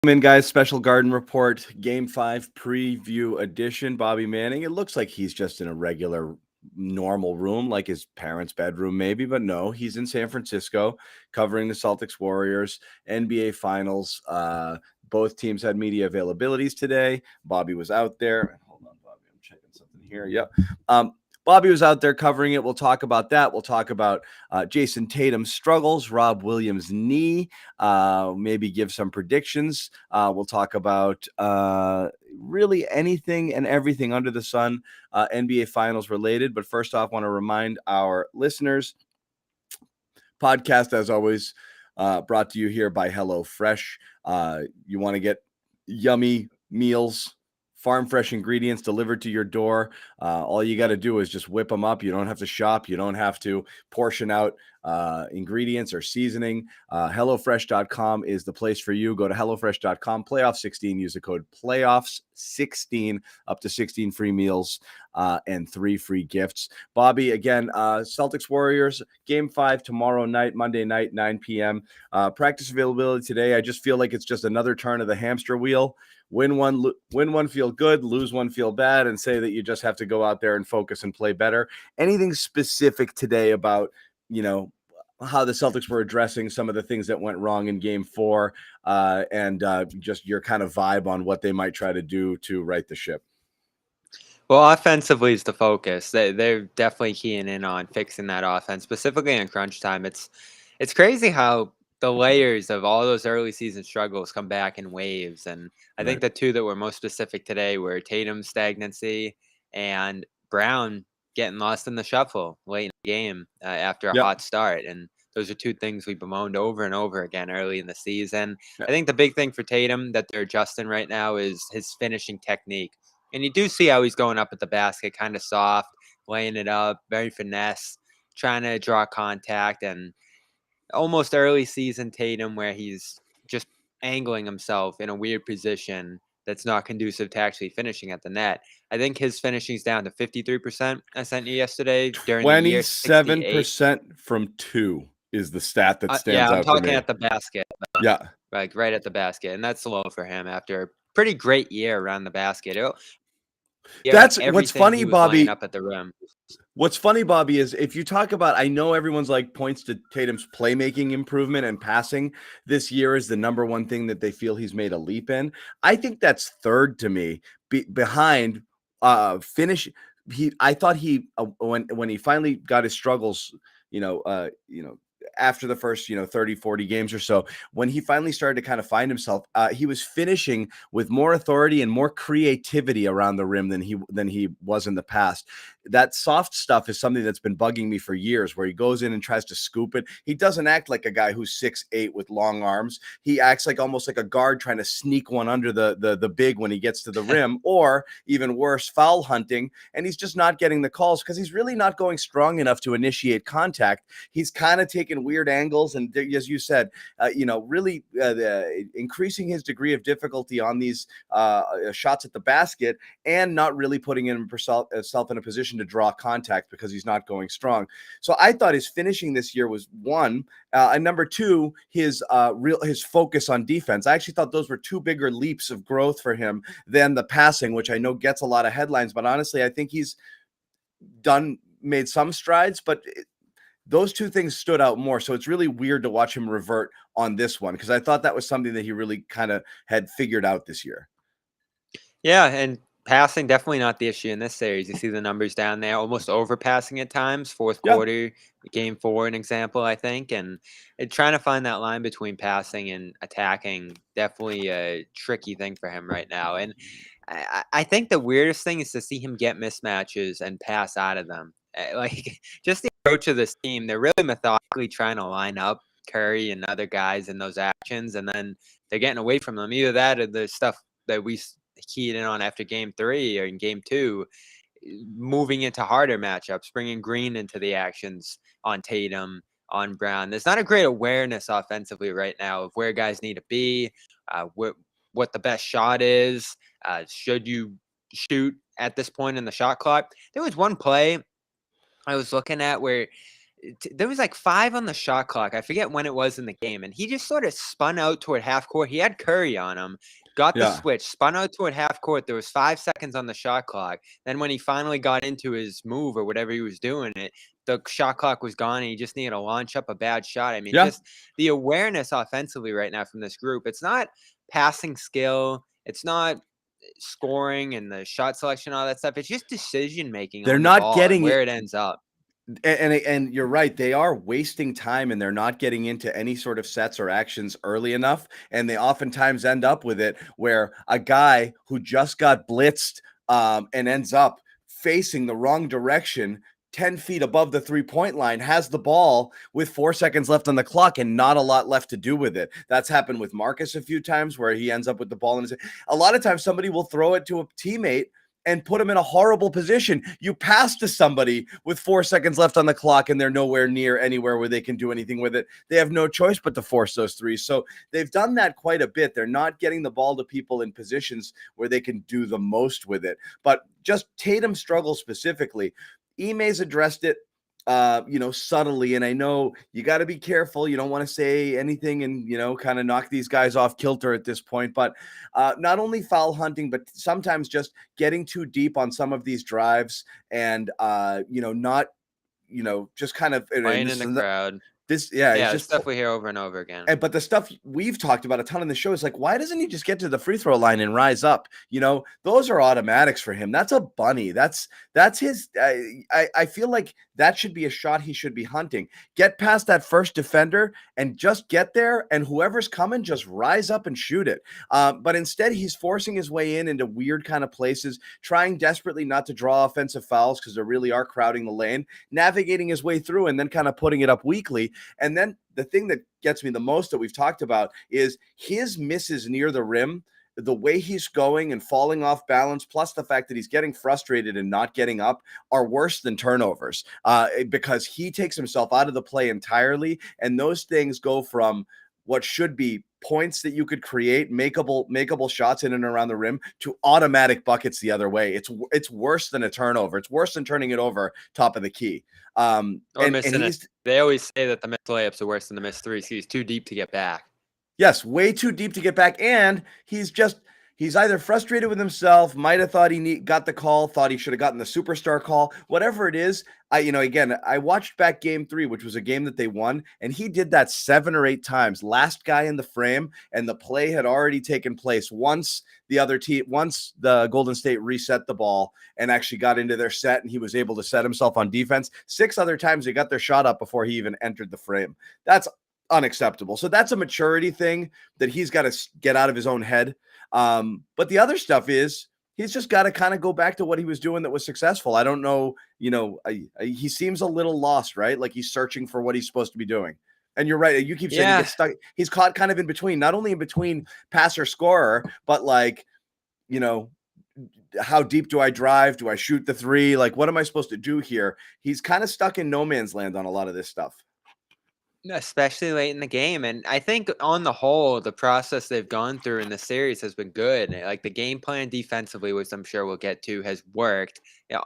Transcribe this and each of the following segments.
In, guys, special garden report, game 5 preview edition. Bobby Manning. It looks like he's just in a regular, normal room, like his parents' bedroom, maybe, but no, he's in San Francisco covering the Celtics Warriors NBA Finals. Both teams had media availabilities today. Bobby was out there. Hold on, Bobby, I'm checking something here. Yep. Bobby was out there covering it. We'll talk about that. We'll talk about Jason Tatum's struggles, Rob Williams' knee, maybe give some predictions. We'll talk about really anything and everything under the sun, NBA Finals related. But first off, I want to remind our listeners, podcast, as always, brought to you here by HelloFresh. You want to get yummy meals, farm fresh ingredients delivered to your door. All you got to do is just whip them up. You don't have to shop. You don't have to portion out ingredients or seasoning. HelloFresh.com is the place for you. Go to HelloFresh.com, playoff 16, use the code playoffs 16, up to 16 free meals and 3 free gifts. Bobby, again, Celtics Warriors, game 5 tomorrow night, Monday night, 9 p.m. Practice availability today. I just feel like it's just another turn of the hamster wheel. Win one, feel good, lose one, feel bad, and say that you just have to go out there and focus and play better. Anything specific today about, how the Celtics were addressing some of the things that went wrong in game 4 and just your kind of vibe on what they might try to do to right the ship? Well, offensively is the focus. They're definitely keying in on fixing that offense, specifically in crunch time. It's crazy how the layers of all those early season struggles come back in waves. And I think Right. the two that were most specific today were Tatum's stagnancy and Brown getting lost in the shuffle late in the game after a Yep. hot start. And those are two things we bemoaned over and over again early in the season. I think the big thing for Tatum that they're adjusting right now is his finishing technique. And you do see how he's going up at the basket, kind of soft, laying it up, very finesse, trying to draw contact, and almost early season Tatum where he's just angling himself in a weird position that's not conducive to actually finishing at the net. I think his finishing's down to 53%. I sent you yesterday during the year 68. 27% from 2 is the stat that Yeah, stands I'm out to talking me. at the basket, Yeah. like right at the basket, and that's low for him after a pretty great year around the basket. Yeah, like That's what's everything funny, he was laying Bobby. up at the rim. What's funny, Bobby, is if you talk about, I know everyone's like points to Tatum's playmaking improvement and passing this year is the number one thing that they feel he's made a leap in. I think that's third to me behind finish. I thought he when he finally got his struggles, after the first 30 40 games or so, when he finally started to kind of find himself, he was finishing with more authority and more creativity around the rim than he was in the past. That soft stuff is something that's been bugging me for years, where he goes in and tries to scoop it. He doesn't act like a guy who's 6'8" with long arms. He acts like almost like a guard trying to sneak one under the big when he gets to the rim, or even worse, foul hunting. And he's just not getting the calls because he's really not going strong enough to initiate contact. He's kind of taking weird angles, and as you said, really increasing his degree of difficulty on these shots at the basket, and not really putting himself in a position to draw contact because he's not going strong. So I thought his finishing this year was one, and number two, his focus on defense. I actually thought those were two bigger leaps of growth for him than the passing, which I know gets a lot of headlines, but honestly, I think he's made some strides, but those two things stood out more. So it's really weird to watch him revert on this one, because I thought that was something that he really kind of had figured out this year. Yeah, and passing definitely not the issue in this series. You see the numbers down there, almost overpassing at times. Fourth Yeah. quarter, game 4, an example, I think. And trying to find that line between passing and attacking, definitely a tricky thing for him right now. And I think the weirdest thing is to see him get mismatches and pass out of them. Like, just the approach of this team, they're really methodically trying to line up Curry and other guys in those actions, and then they're getting away from them. Either that or the stuff that we keyed in on after game 3 or in game 2, moving into harder matchups, bringing Green into the actions on Tatum, on Brown. There's not a great awareness offensively right now of where guys need to be, what the best shot is. Should you shoot at this point in the shot clock? There was one play I was looking at where there was like 5 on the shot clock. I forget when it was in the game, and he just sort of spun out toward half court. He had Curry on him, got the Yeah. switch, spun out toward half court. There was 5 seconds on the shot clock. Then when he finally got into his move or whatever he was doing, the shot clock was gone, and he just needed to launch up a bad shot. I mean, Yeah. just the awareness offensively right now from this group. It's not passing skill. It's not scoring and the shot selection, all that stuff. It's just decision making They're on the not ball getting and where it. it ends up. And you're right. They are wasting time and they're not getting into any sort of sets or actions early enough. And they oftentimes end up with it where a guy who just got blitzed and ends up facing the wrong direction 10 feet above the 3-point line has the ball with 4 seconds left on the clock and not a lot left to do with it. That's happened with Marcus a few times where he ends up with the ball. And a lot of times somebody will throw it to a teammate and put them in a horrible position. You pass to somebody with 4 seconds left on the clock and they're nowhere near anywhere where they can do anything with it. They have no choice but to force those threes. So they've done that quite a bit. They're not getting the ball to people in positions where they can do the most with it. But just Tatum struggle specifically. Ime's addressed it subtly. And I know you got to be careful. You don't want to say anything and, kind of knock these guys off kilter at this point. But not only foul hunting, but sometimes just getting too deep on some of these drives and, not, just kind of Playing in the crowd. It's just stuff we hear over and over again. But the stuff we've talked about a ton in the show is like, why doesn't he just get to the free throw line and rise up? Those are automatics for him. That's a bunny. That's his. I feel like that should be a shot he should be hunting. Get past that first defender and just get there, and whoever's coming, just rise up and shoot it. But instead, he's forcing his way into weird kind of places, trying desperately not to draw offensive fouls because they really are crowding the lane, navigating his way through, and then kind of putting it up weakly. And then the thing that gets me the most that we've talked about is his misses near the rim, the way he's going and falling off balance, plus the fact that he's getting frustrated and not getting up are worse than turnovers because he takes himself out of the play entirely. And those things go from what should be points that you could create, makeable shots in and around the rim to automatic buckets the other way. It's worse than a turnover. It's worse than turning it over top of the key. They always say that the missed layups are worse than the missed threes. He's too deep to get back. Yes, way too deep to get back. And he's either frustrated with himself, might have thought he got the call, thought he should have gotten the superstar call, whatever it is. I watched back game 3, which was a game that they won, and he did that 7 or 8 times. Last guy in the frame, and the play had already taken place once the Golden State reset the ball and actually got into their set, and he was able to set himself on defense. 6 other times they got their shot up before he even entered the frame. That's unacceptable. So that's a maturity thing that he's got to get out of his own head. But the other stuff is he's just got to kind of go back to what he was doing that was successful. I don't know, he seems a little lost, right? Like he's searching for what he's supposed to be doing. And you're right. You keep saying he gets stuck. He's caught kind of in between, not only in between passer scorer, but like, how deep do I drive? Do I shoot the 3? Like, what am I supposed to do here? He's kind of stuck in no man's land on a lot of this stuff. Especially late in the game. And I think on the whole, the process they've gone through in the series has been good. Like the game plan defensively, which I'm sure we'll get to, has worked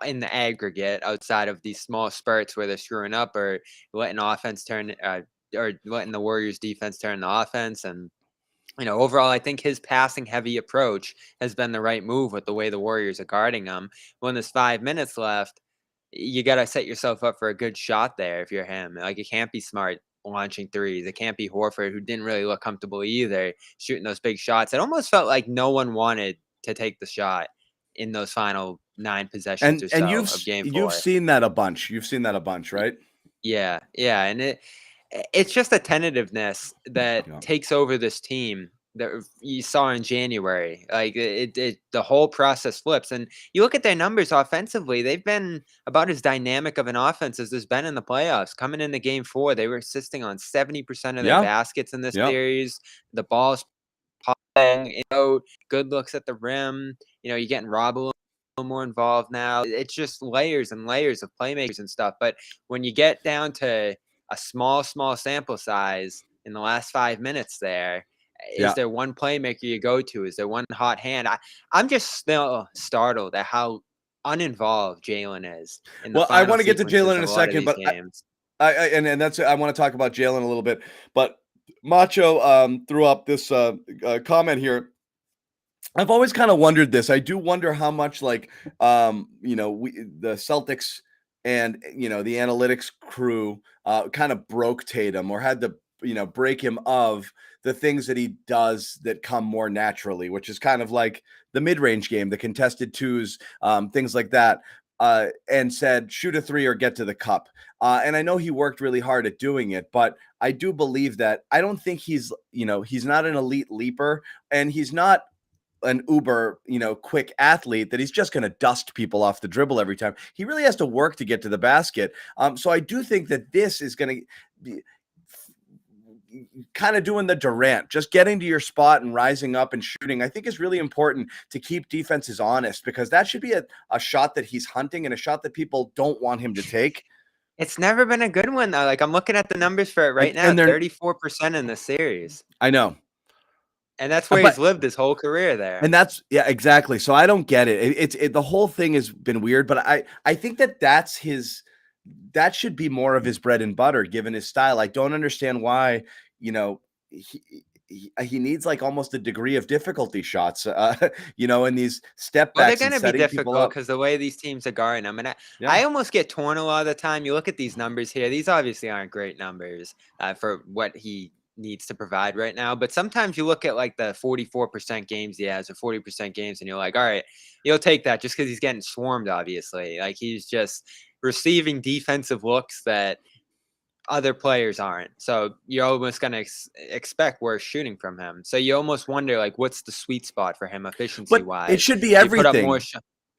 in the aggregate outside of these small spurts where they're screwing up or letting offense turn or letting the Warriors defense turn the offense. And, overall, I think his passing heavy approach has been the right move with the way the Warriors are guarding him. When there's 5 minutes left, you got to set yourself up for a good shot there if you're him. Like it can't be Smart launching threes. It can't be Horford, who didn't really look comfortable either, shooting those big shots. It almost felt like no one wanted to take the shot in those final 9 possessions of game 4. You've seen that a bunch. You've seen that a bunch, right? Yeah. And it's just a tentativeness that takes over this team that you saw in January. Like the whole process flips. And you look at their numbers offensively, they've been about as dynamic of an offense as there's been in the playoffs. Coming into game 4, they were assisting on 70% of their baskets in this series. The ball's popping, good looks at the rim. You're getting Rob a little more involved now. It's just layers and layers of playmakers and stuff. But when you get down to a small sample size in the last 5 minutes there, is there one playmaker you go to? Is there one hot hand? I'm just still startled at how uninvolved Jaylen is. I want to get to Jaylen in a second, but And that's I want to talk about Jaylen a little bit, but Macho threw up this comment here. I've always kind of wondered this. I do wonder how much like the Celtics and the analytics crew kind of broke Tatum or had to break him of the things that he does that come more naturally, which is kind of like the mid-range game, the contested twos, things like that. And said, shoot a three or get to the cup. And I know he worked really hard at doing it, but I do believe that I don't think he's not an elite leaper, and he's not an uber, quick athlete that he's just going to dust people off the dribble every time. He really has to work to get to the basket. So I do think that this is going to be kind of doing the Durant, just getting to your spot and rising up and shooting, I think is really important to keep defenses honest, because that should be a shot that he's hunting and a shot that people don't want him to take. It's never been a good one, though. Like, I'm looking at the numbers for it right now, And they're 34% in the series. I know. And that's where he's lived his whole career there. And that's exactly. So I don't get it. It's the whole thing has been weird, but I think that should be more of his bread and butter given his style. I don't understand why, he needs like almost a degree of difficulty shots, in these step Well, they're backs and going to be setting people difficult up. because the way these teams are guarding them. And Yeah. I almost get torn a lot of the time. You look at these numbers here. These obviously aren't great numbers for what he needs to provide right now. But sometimes you look at like the 44% games he has or 40% games, and you're like, all right, you'll take that just because he's getting swarmed, obviously. Like, he's just receiving defensive looks that other players aren't. So you're almost going to expect worse shooting from him. So you almost wonder, like, what's the sweet spot for him efficiency-wise? It should be You put up everything. more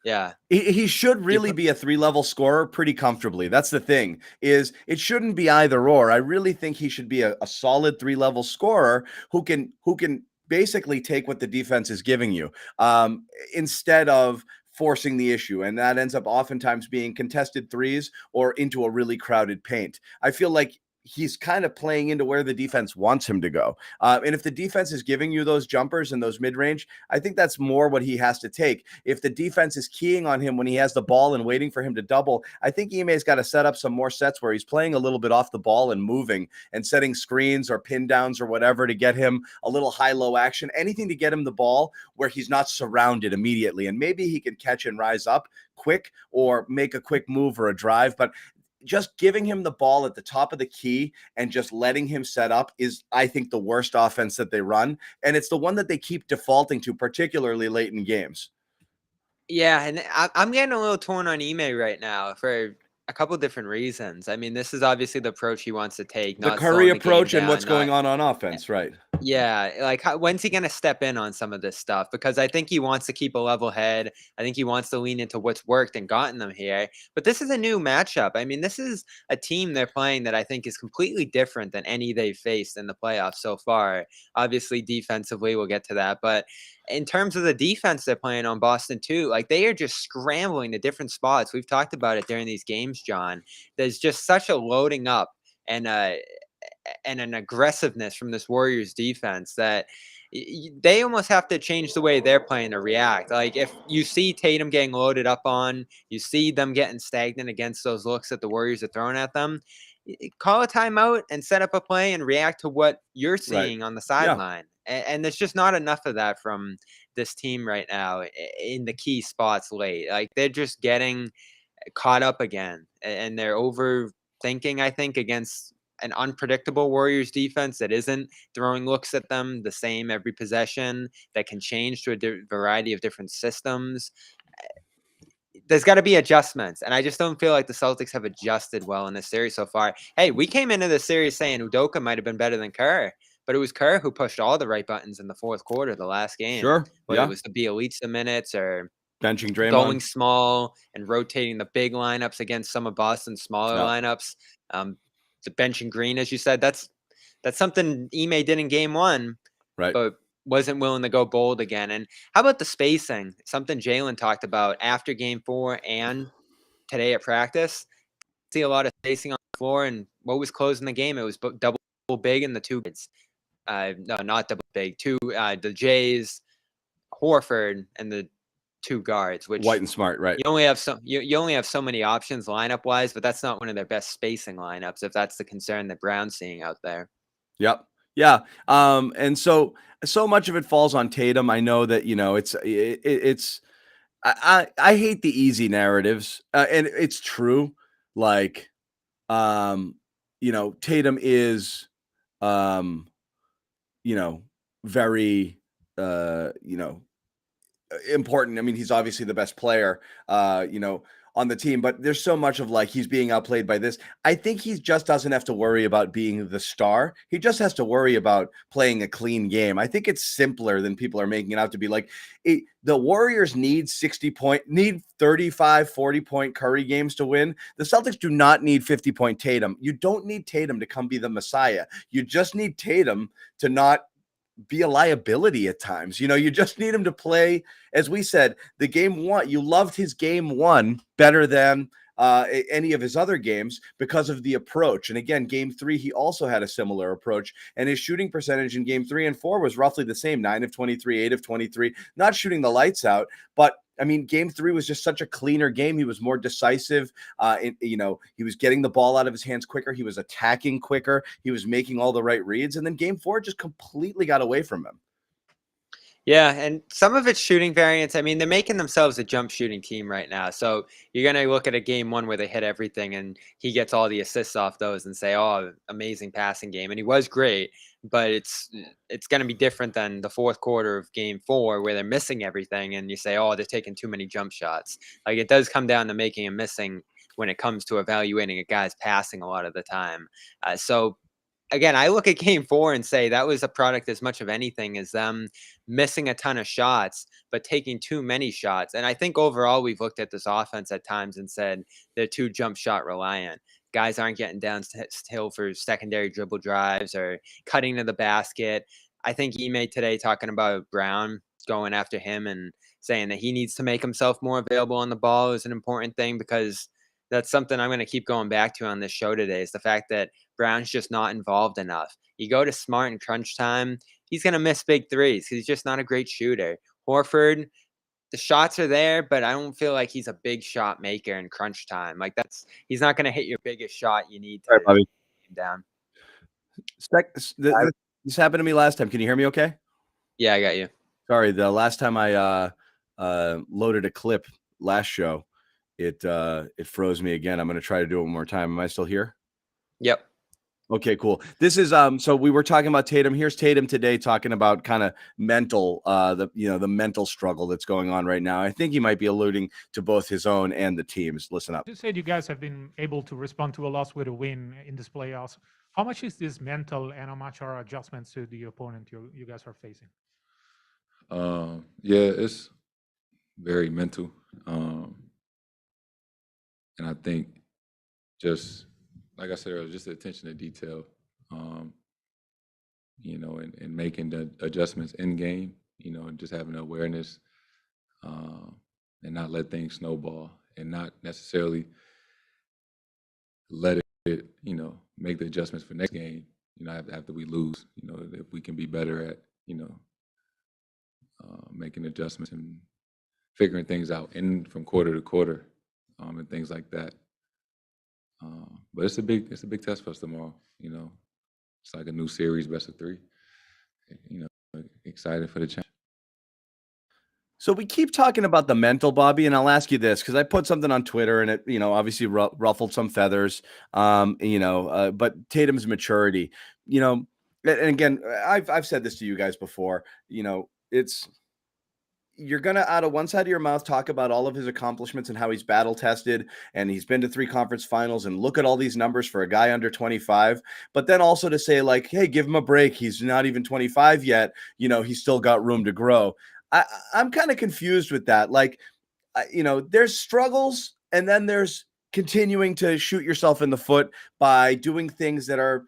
yeah. He should really be a 3-level scorer pretty comfortably. That's the thing, is it shouldn't be either or. I really think he should be a solid 3-level scorer who can basically take what the defense is giving you, instead of forcing the issue. And that ends up oftentimes being contested threes or into a really crowded paint. I feel like he's kind of playing into where the defense wants him to go. And if the defense is giving you those jumpers and those mid-range, I think that's more what he has to take. If the defense is keying on him when he has the ball and waiting for him to double, I think Ime's got to set up some more sets where he's playing a little bit off the ball and moving and setting screens or pin downs or whatever to get him a little high-low action, anything to get him the ball where he's not surrounded immediately. And maybe he can catch and rise up quick or make a quick move or a drive. But just giving him the ball at the top of the key and just letting him set up is, I think, the worst offense that they run. And it's the one that they keep defaulting to, particularly late in games. Yeah, and I'm getting a little torn on Ime right now for a couple different reasons. I mean, this is obviously the approach he wants to take. The Not Curry slowing the game approach and down, what's going on offense, right? Yeah, like, when's he gonna step in on some of this stuff? Because I think he wants to keep a level head. I think he wants to lean into what's worked and gotten them here. But this is a new matchup. I mean, this is a team they're playing that I think is completely different than any they've faced in the playoffs so far. Obviously, defensively, we'll get to that. But in terms of the defense they're playing on Boston too, like, they are just scrambling to different spots. We've talked about it during these games, John. There's just such a loading up and an aggressiveness from this Warriors defense that they almost have to change the way they're playing to react. Like, if you see Tatum getting loaded up on, you see them getting stagnant against those looks that the Warriors are throwing at them, call a timeout and set up a play and react to what you're seeing on the sideline. And there's just not enough of that from this team right now in the key spots late. Like, they're just getting caught up again, and they're overthinking, I think, against an unpredictable Warriors defense that isn't throwing looks at them the same every possession, that can change to a variety of different systems. There's got to be adjustments, and I just don't feel like the Celtics have adjusted well in this series so far. Hey, we came into this series saying Udoka might have been better than Kerr, but it was Kerr who pushed all the right buttons in the fourth quarter, the last game. Sure, whether it was to Beal the minutes or benching Draymond, going small and rotating the big lineups against some of Boston's smaller lineups. The benching Green, as you said, that's something Ime did in game one, right? But wasn't willing to go bold again. And how about the spacing? Something Jaylen talked about after game 4 and today at practice. See a lot of spacing on the floor, and what was closing the game? It was double big in the two guards. No, not double big. The Jays, Horford, and the two guards, White which and Smart, right? you only have you only have so many options lineup wise, but that's not one of their best spacing lineups if that's the concern that Brown's seeing out there. Yep. Yeah. And so much of it falls on Tatum. I know that, it's I hate the easy narratives. And it's true. Like, Tatum is um, very important. I mean, he's obviously the best player, on the team, but there's so much of like he's being outplayed by this. I think he just doesn't have to worry about being the star. He just has to worry about playing a clean game. I think it's simpler than people are making it out to be. Like the Warriors need 35, 40-point Curry games to win. The Celtics do not need 50-point Tatum. You don't need Tatum to come be the Messiah. You just need Tatum to not be a liability at times. You just need him to play, as we said, the game one. You loved his game one better than any of his other games because of the approach. And again, game three, he also had a similar approach. And his shooting percentage in game 3 and 4 was roughly the same, 9 of 23, 8 of 23, not shooting the lights out. But I mean, game 3 was just such a cleaner game. He was more decisive. He was getting the ball out of his hands quicker. He was attacking quicker. He was making all the right reads. And then game 4 just completely got away from him. Yeah, and some of it's shooting variance. I mean, they're making themselves a jump shooting team right now. So you're going to look at a game one where they hit everything and he gets all the assists off those and say, oh, amazing passing game. And he was great, but it's going to be different than the fourth quarter of game 4 where they're missing everything and you say, oh, they're taking too many jump shots. Like it does come down to making and missing when it comes to evaluating a guy's passing a lot of the time. So again, I look at game 4 and say that was a product as much of anything as them missing a ton of shots, but taking too many shots. And I think overall, we've looked at this offense at times and said they're too jump shot reliant. Guys aren't getting downhill for secondary dribble drives or cutting to the basket. I think Ime today talking about Brown going after him and saying that he needs to make himself more available on the ball is an important thing because that's something I'm going to keep going back to on this show today is the fact that Brown's just not involved enough. You go to Smart in crunch time, he's going to miss big threes because he's just not a great shooter. Horford, the shots are there, but I don't feel like he's a big shot maker in crunch time. Like he's not going to hit your biggest shot you need to All right, Bobby. get him down. This happened to me last time. Can you hear me okay? Yeah, I got you. Sorry, the last time I loaded a clip last show, it froze me again. I'm going to try to do it one more time. Am I still here? Yep. Okay, cool. This is so we were talking about Tatum. Here's Tatum today talking about kind of mental the mental struggle that's going on right now. I think he might be alluding to both his own and the team's. Listen up. You said you guys have been able to respond to a loss with a win in this playoffs. How much is this mental and how much are adjustments to the opponent you guys are facing? Yeah, it's very mental. And I think just like I said earlier, just the attention to detail, and making the adjustments in game, and just having awareness, and not let things snowball and not necessarily let it, make the adjustments for next game, after we lose, if we can be better at, making adjustments and figuring things out from quarter to quarter, and things like that. But it's a big test for us tomorrow. It's like a new series, best of 3. Excited for the challenge. So we keep talking about the mental, Bobby, and I'll ask you this because I put something on Twitter and it, obviously ruffled some feathers. But Tatum's maturity, and again, I've said this to you guys before. You're going to, out of one side of your mouth, talk about all of his accomplishments and how he's battle tested and he's been to 3 conference finals and look at all these numbers for a guy under 25. But then also to say like, hey, give him a break. He's not even 25 yet. He's still got room to grow. I'm kind of confused with that. Like, there's struggles and then there's continuing to shoot yourself in the foot by doing things that are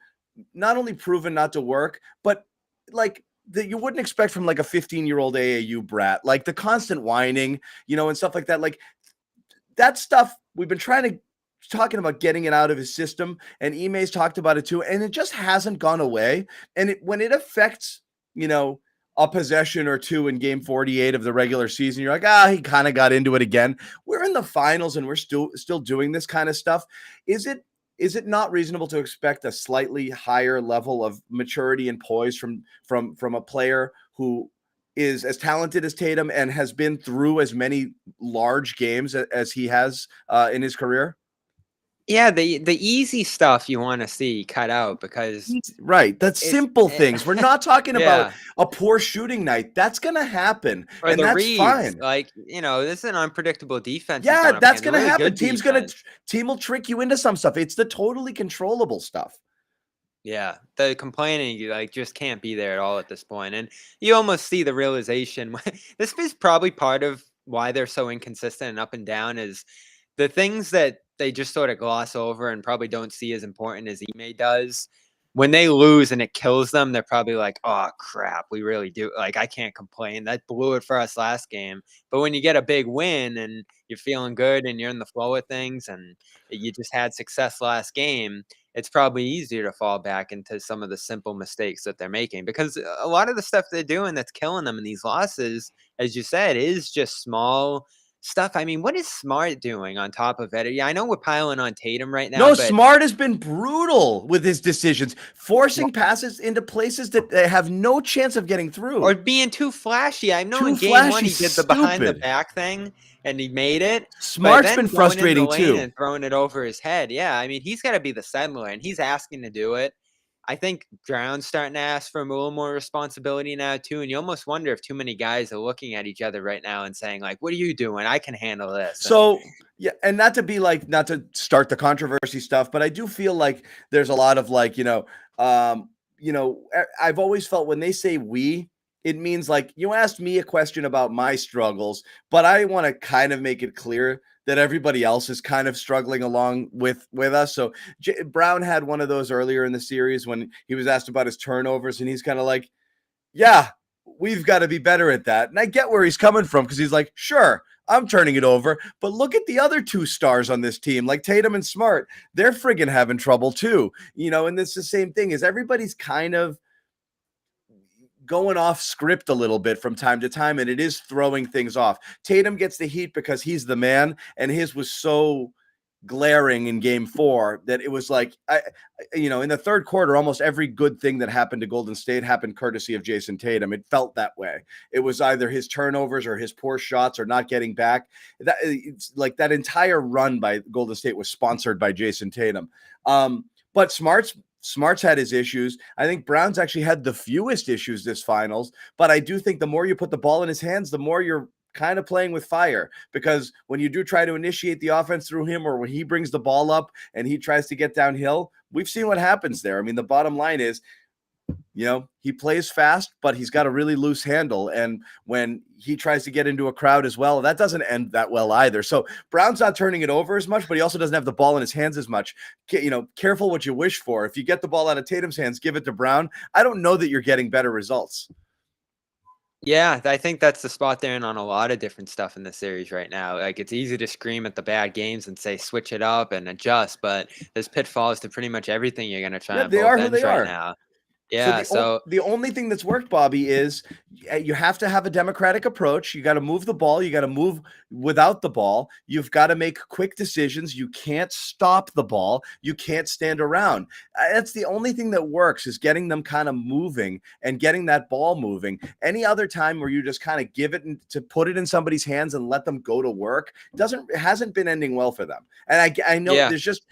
not only proven not to work, but like, that you wouldn't expect from like a 15-year-old AAU brat, like the constant whining, and stuff like that. Like that stuff we've been talking about getting it out of his system, and Ime's talked about it too, and it just hasn't gone away. And when it affects, a possession or two in game 48 of the regular season. You're like, he kind of got into it again. We're in the finals and we're still doing this kind of stuff. Is it not reasonable to expect a slightly higher level of maturity and poise from a player who is as talented as Tatum and has been through as many large games as he has in his career? Yeah, the easy stuff you want to see cut out because Right. That's simple things. We're not talking about yeah. a poor shooting night. That's going to happen. Or And the that's reads, fine. like, this is an unpredictable defense. Yeah, that's going to really happen. good Team will trick you into some stuff. It's the totally controllable stuff. Yeah, the complaining, you just can't be there at all at this point. And you almost see the realization. This is probably part of why they're so inconsistent and up and down is the things that they just sort of gloss over and probably don't see as important as Ime does. When they lose and it kills them, they're probably like, oh, crap, we really do. Like, I can't complain. That blew it for us last game. But when you get a big win and you're feeling good and you're in the flow of things and you just had success last game, it's probably easier to fall back into some of the simple mistakes that they're making because a lot of the stuff they're doing that's killing them in these losses, as you said, is just small stuff. I mean, what is Smart doing on top of it? Yeah, I know we're piling on Tatum right now, No, but Smart has been brutal with his decisions, forcing passes into places that they have no chance of getting through. or being too flashy. I know Too in game one flashy, he did the behind the stupid. back thing and he made it. But Smart's then been going into the frustrating lane too. and throwing it over his head. Yeah, I mean, he's got to be the settler and he's asking to do it. I think Brown's starting to ask for a little more responsibility now too, and you almost wonder if too many guys are looking at each other right now and saying like, "What are you doing? I can handle this." So yeah, and not to start the controversy stuff, but I do feel like there's a lot of I've always felt when they say we, it means like you asked me a question about my struggles, but I want to kind of make it clear that everybody else is kind of struggling along with us. So Brown had one of those earlier in the series when he was asked about his turnovers, and he's kind of like, yeah, we've got to be better at that. And I get where he's coming from because he's like, sure, I'm turning it over. But look at the other two stars on this team, like Tatum and Smart. They're friggin' having trouble too. And it's the same thing is everybody's kind of going off script a little bit from time to time, and it is throwing things off. Tatum gets the heat because he's the man, and his was so glaring in game 4 that it was like in the third quarter almost every good thing that happened to Golden State happened courtesy of Jason Tatum. It felt that way. It was either his turnovers or his poor shots or not getting back. It's like that entire run by Golden State was sponsored by Jason Tatum. But Smart's had his issues. I think Brown's actually had the fewest issues this finals, but I do think the more you put the ball in his hands, the more you're kind of playing with fire, because when you do try to initiate the offense through him or when he brings the ball up and he tries to get downhill, we've seen what happens there. I mean, the bottom line is, he plays fast, but he's got a really loose handle. And when he tries to get into a crowd as well, that doesn't end that well either. So Brown's not turning it over as much, but he also doesn't have the ball in his hands as much. Careful what you wish for. If you get the ball out of Tatum's hands, give it to Brown. I don't know that you're getting better results. Yeah, I think that's the spot they're in on a lot of different stuff in the series right now. Like, it's easy to scream at the bad games and say switch it up and adjust, but there's pitfalls to pretty much everything you're going to try on they both are who ends they right are. now. Yeah, So the only thing that's worked, Bobby, is you have to have a democratic approach. You got to move the ball. You got to move without the ball. You've got to make quick decisions. You can't stop the ball. You can't stand around. That's the only thing that works, is getting them kind of moving and getting that ball moving. Any other time where you just kind of give it to put it in somebody's hands and let them go to work hasn't been ending well for them. And I know there's just,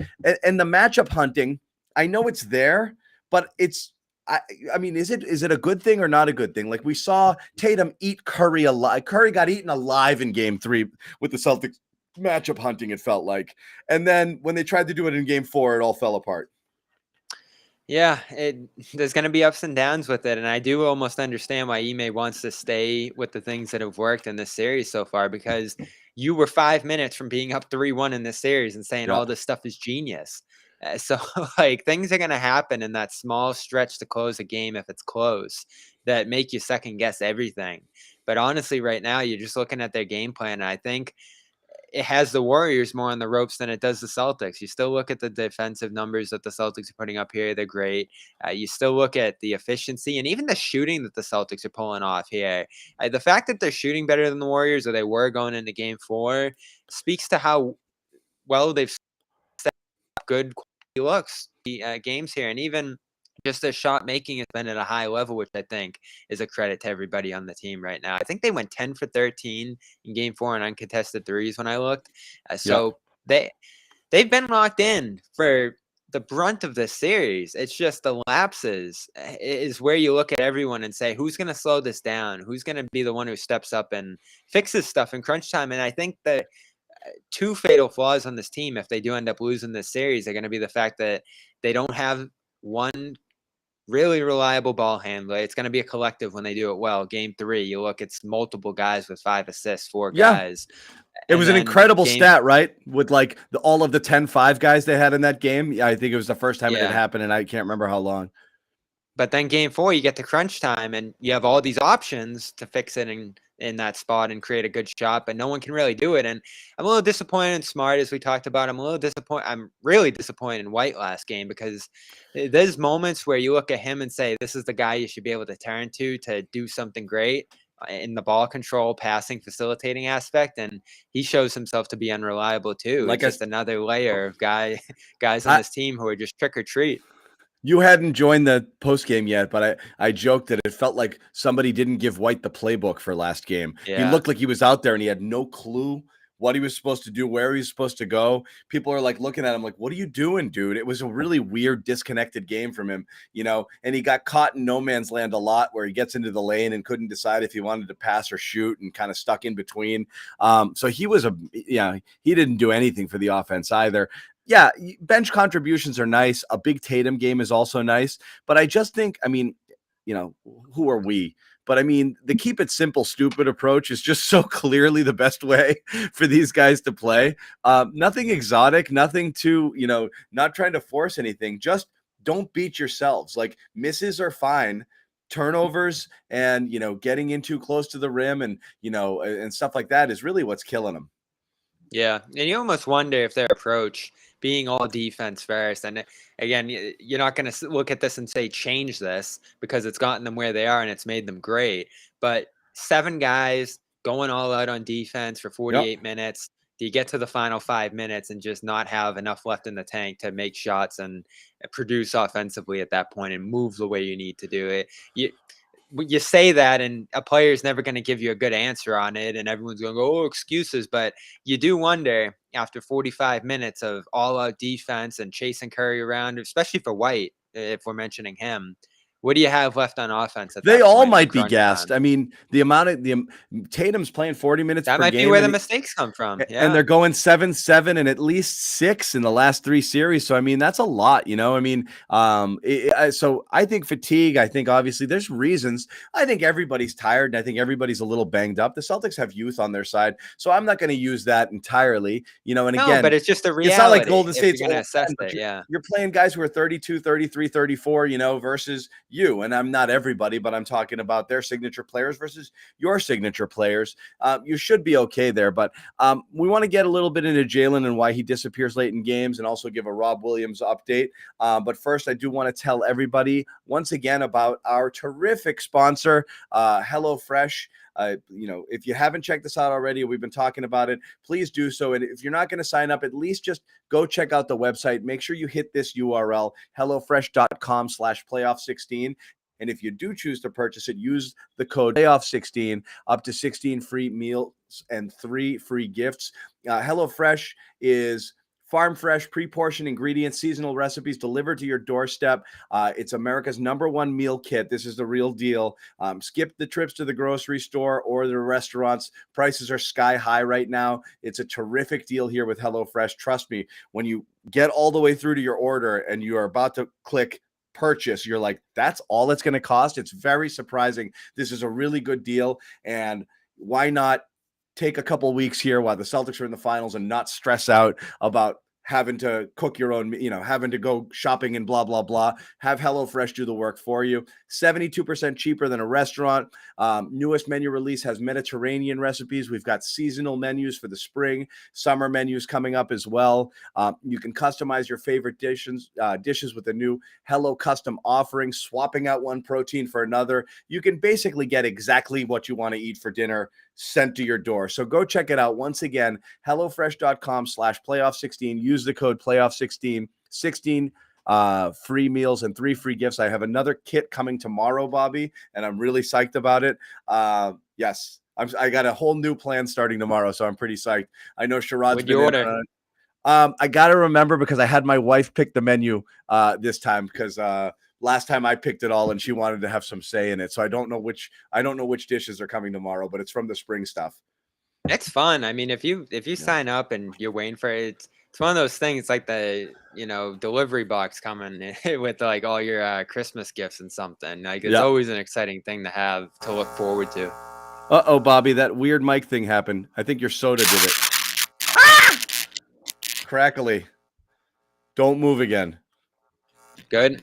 and the matchup hunting, I know it's there, but it's, I mean, is it a good thing or not a good thing? Like we saw Tatum eat Curry alive. Curry got eaten alive in game 3 with the Celtics matchup hunting, it felt like. And then when they tried to do it in game 4, it all fell apart. Yeah, there's going to be ups and downs with it. And I do almost understand why Ime wants to stay with the things that have worked in this series so far, because you were 5 minutes from being up 3-1 in this series and saying all this stuff is genius. So like things are going to happen in that small stretch to close a game, if it's close, that make you second guess everything. But honestly, right now, you're just looking at their game plan. And I think it has the Warriors more on the ropes than it does the Celtics. You still look at the defensive numbers that the Celtics are putting up here. They're great. You still look at the efficiency and even the shooting that the Celtics are pulling off here. The fact that they're shooting better than the Warriors, or they were going into game 4, speaks to how well they've set up good quality looks games here. And even just their shot making has been at a high level, which I think is a credit to everybody on the team right now. I think they went 10 for 13 in game 4 on uncontested threes when I looked. So they've been locked in for the brunt of this series. It's just the lapses is where you look at everyone and say, who's going to slow this down? Who's going to be the one who steps up and fixes stuff in crunch time? And I think that 2 fatal flaws on this team, if they do end up losing this series, are going to be the fact that they don't have one really reliable ball handler. It's going to be a collective when they do it well. Game 3, you look, it's multiple guys with 5 assists, 4 guys. It was an incredible stat, right? With like all of the 10-5 guys they had in that game. Yeah, I think it was the first time it had happened, and I can't remember how long. But then game 4, you get to crunch time, and you have all these options to fix it in that spot and create a good shot, but no one can really do it. And I'm a little disappointed in Smart, as we talked about. I'm really disappointed in White last game, because there's moments where you look at him and say, this is the guy you should be able to turn to do something great in the ball control, passing, facilitating aspect, and he shows himself to be unreliable too. Like just another layer of guys on this team who are just trick or treat. You hadn't joined the post game yet, but I joked that it felt like somebody didn't give White the playbook for last game. Yeah. He looked like he was out there and he had no clue what he was supposed to do, where he was supposed to go. People are like looking at him like, what are you doing, dude? It was a really weird, disconnected game from him, and he got caught in no man's land a lot, where he gets into the lane and couldn't decide if he wanted to pass or shoot and kind of stuck in between. So he was he didn't do anything for the offense either. Yeah, bench contributions are nice. A big Tatum game is also nice. But I just think, who are we? But I mean, the keep it simple, stupid approach is just so clearly the best way for these guys to play. Nothing exotic, nothing too, not trying to force anything. Just don't beat yourselves. Like, misses are fine. Turnovers and, getting in too close to the rim and, and stuff like that is really what's killing them. Yeah, and you almost wonder if their approach being all defense first, and again, you're not going to look at this and say change this, because it's gotten them where they are and it's made them great. But 7 guys going all out on defense for 48 minutes. Do you get to the final 5 minutes and just not have enough left in the tank to make shots and produce offensively at that point and move the way you need to do it? You say that, and a player's never going to give you a good answer on it, and everyone's going to go, oh, excuses. But you do wonder, after 45 minutes of all-out defense and chasing Curry around, especially for White, if we're mentioning him, what do you have left on offense? They all might be gassed. I mean, the amount of Tatum's playing 40 minutes that per game. That might be where the mistakes come from. Yeah. And they're going 7-7 and at least 6 in the last 3 series. So, I mean, that's a lot, so I think fatigue, I think obviously there's reasons. I think everybody's tired and I think everybody's a little banged up. The Celtics have youth on their side. So I'm not going to use that entirely, and again, but it's just a reality. It's not like Golden State's going to assess it. Yeah. You're playing guys who are 32, 33, 34, versus you. And I'm not everybody, but I'm talking about their signature players versus your signature players. You should be okay there, but we want to get a little bit into Jaylen and why he disappears late in games, and also give a Rob Williams update. But first, I do want to tell everybody once again about our terrific sponsor, HelloFresh. If you haven't checked this out already, we've been talking about it, please do so. And if you're not going to sign up, at least just go check out the website. Make sure you hit this URL, hellofresh.com/playoff16. And if you do choose to purchase it, use the code playoff16, up to 16 free meals and 3 free gifts. HelloFresh is farm fresh, pre-portioned ingredients, seasonal recipes delivered to your doorstep. It's America's #1 meal kit. This is the real deal. Skip the trips to the grocery store or the restaurants. Prices are sky high right now. It's a terrific deal here with HelloFresh. Trust me, when you get all the way through to your order and you are about to click purchase, you're like, that's all it's going to cost. It's very surprising. This is a really good deal. And why not take a couple weeks here while the Celtics are in the finals and not stress out about having to cook your own, having to go shopping and blah, blah, blah. Have HelloFresh do the work for you. 72% cheaper than a restaurant. Newest menu release has Mediterranean recipes. We've got seasonal menus for the spring, summer menus coming up as well. You can customize your favorite dishes with the new Hello Custom offering, swapping out one protein for another. You can basically get exactly what you want to eat for dinner sent to your door. So go check it out. Once again, HelloFresh.com/playoff16. Use the code playoff16. 16 free meals and 3 free gifts. I have another kit coming tomorrow, Bobby, and I'm really psyched about it. Yes, I got a whole new plan starting tomorrow, so I'm pretty psyched. I know Sherrod's What'd been you in order? on it. I got to remember because I had my wife pick the menu this time because last time I picked it all and she wanted to have some say in it. So I don't know which dishes are coming tomorrow, but it's from the spring stuff. It's fun. I mean, if you sign up and you're waiting for it, it's one of those things like the delivery box coming with like all your Christmas gifts and something. Like it's always an exciting thing to have to look forward to. Uh-oh, Bobby, that weird mic thing happened. I think your soda did it. Crackly. Don't move again. Good.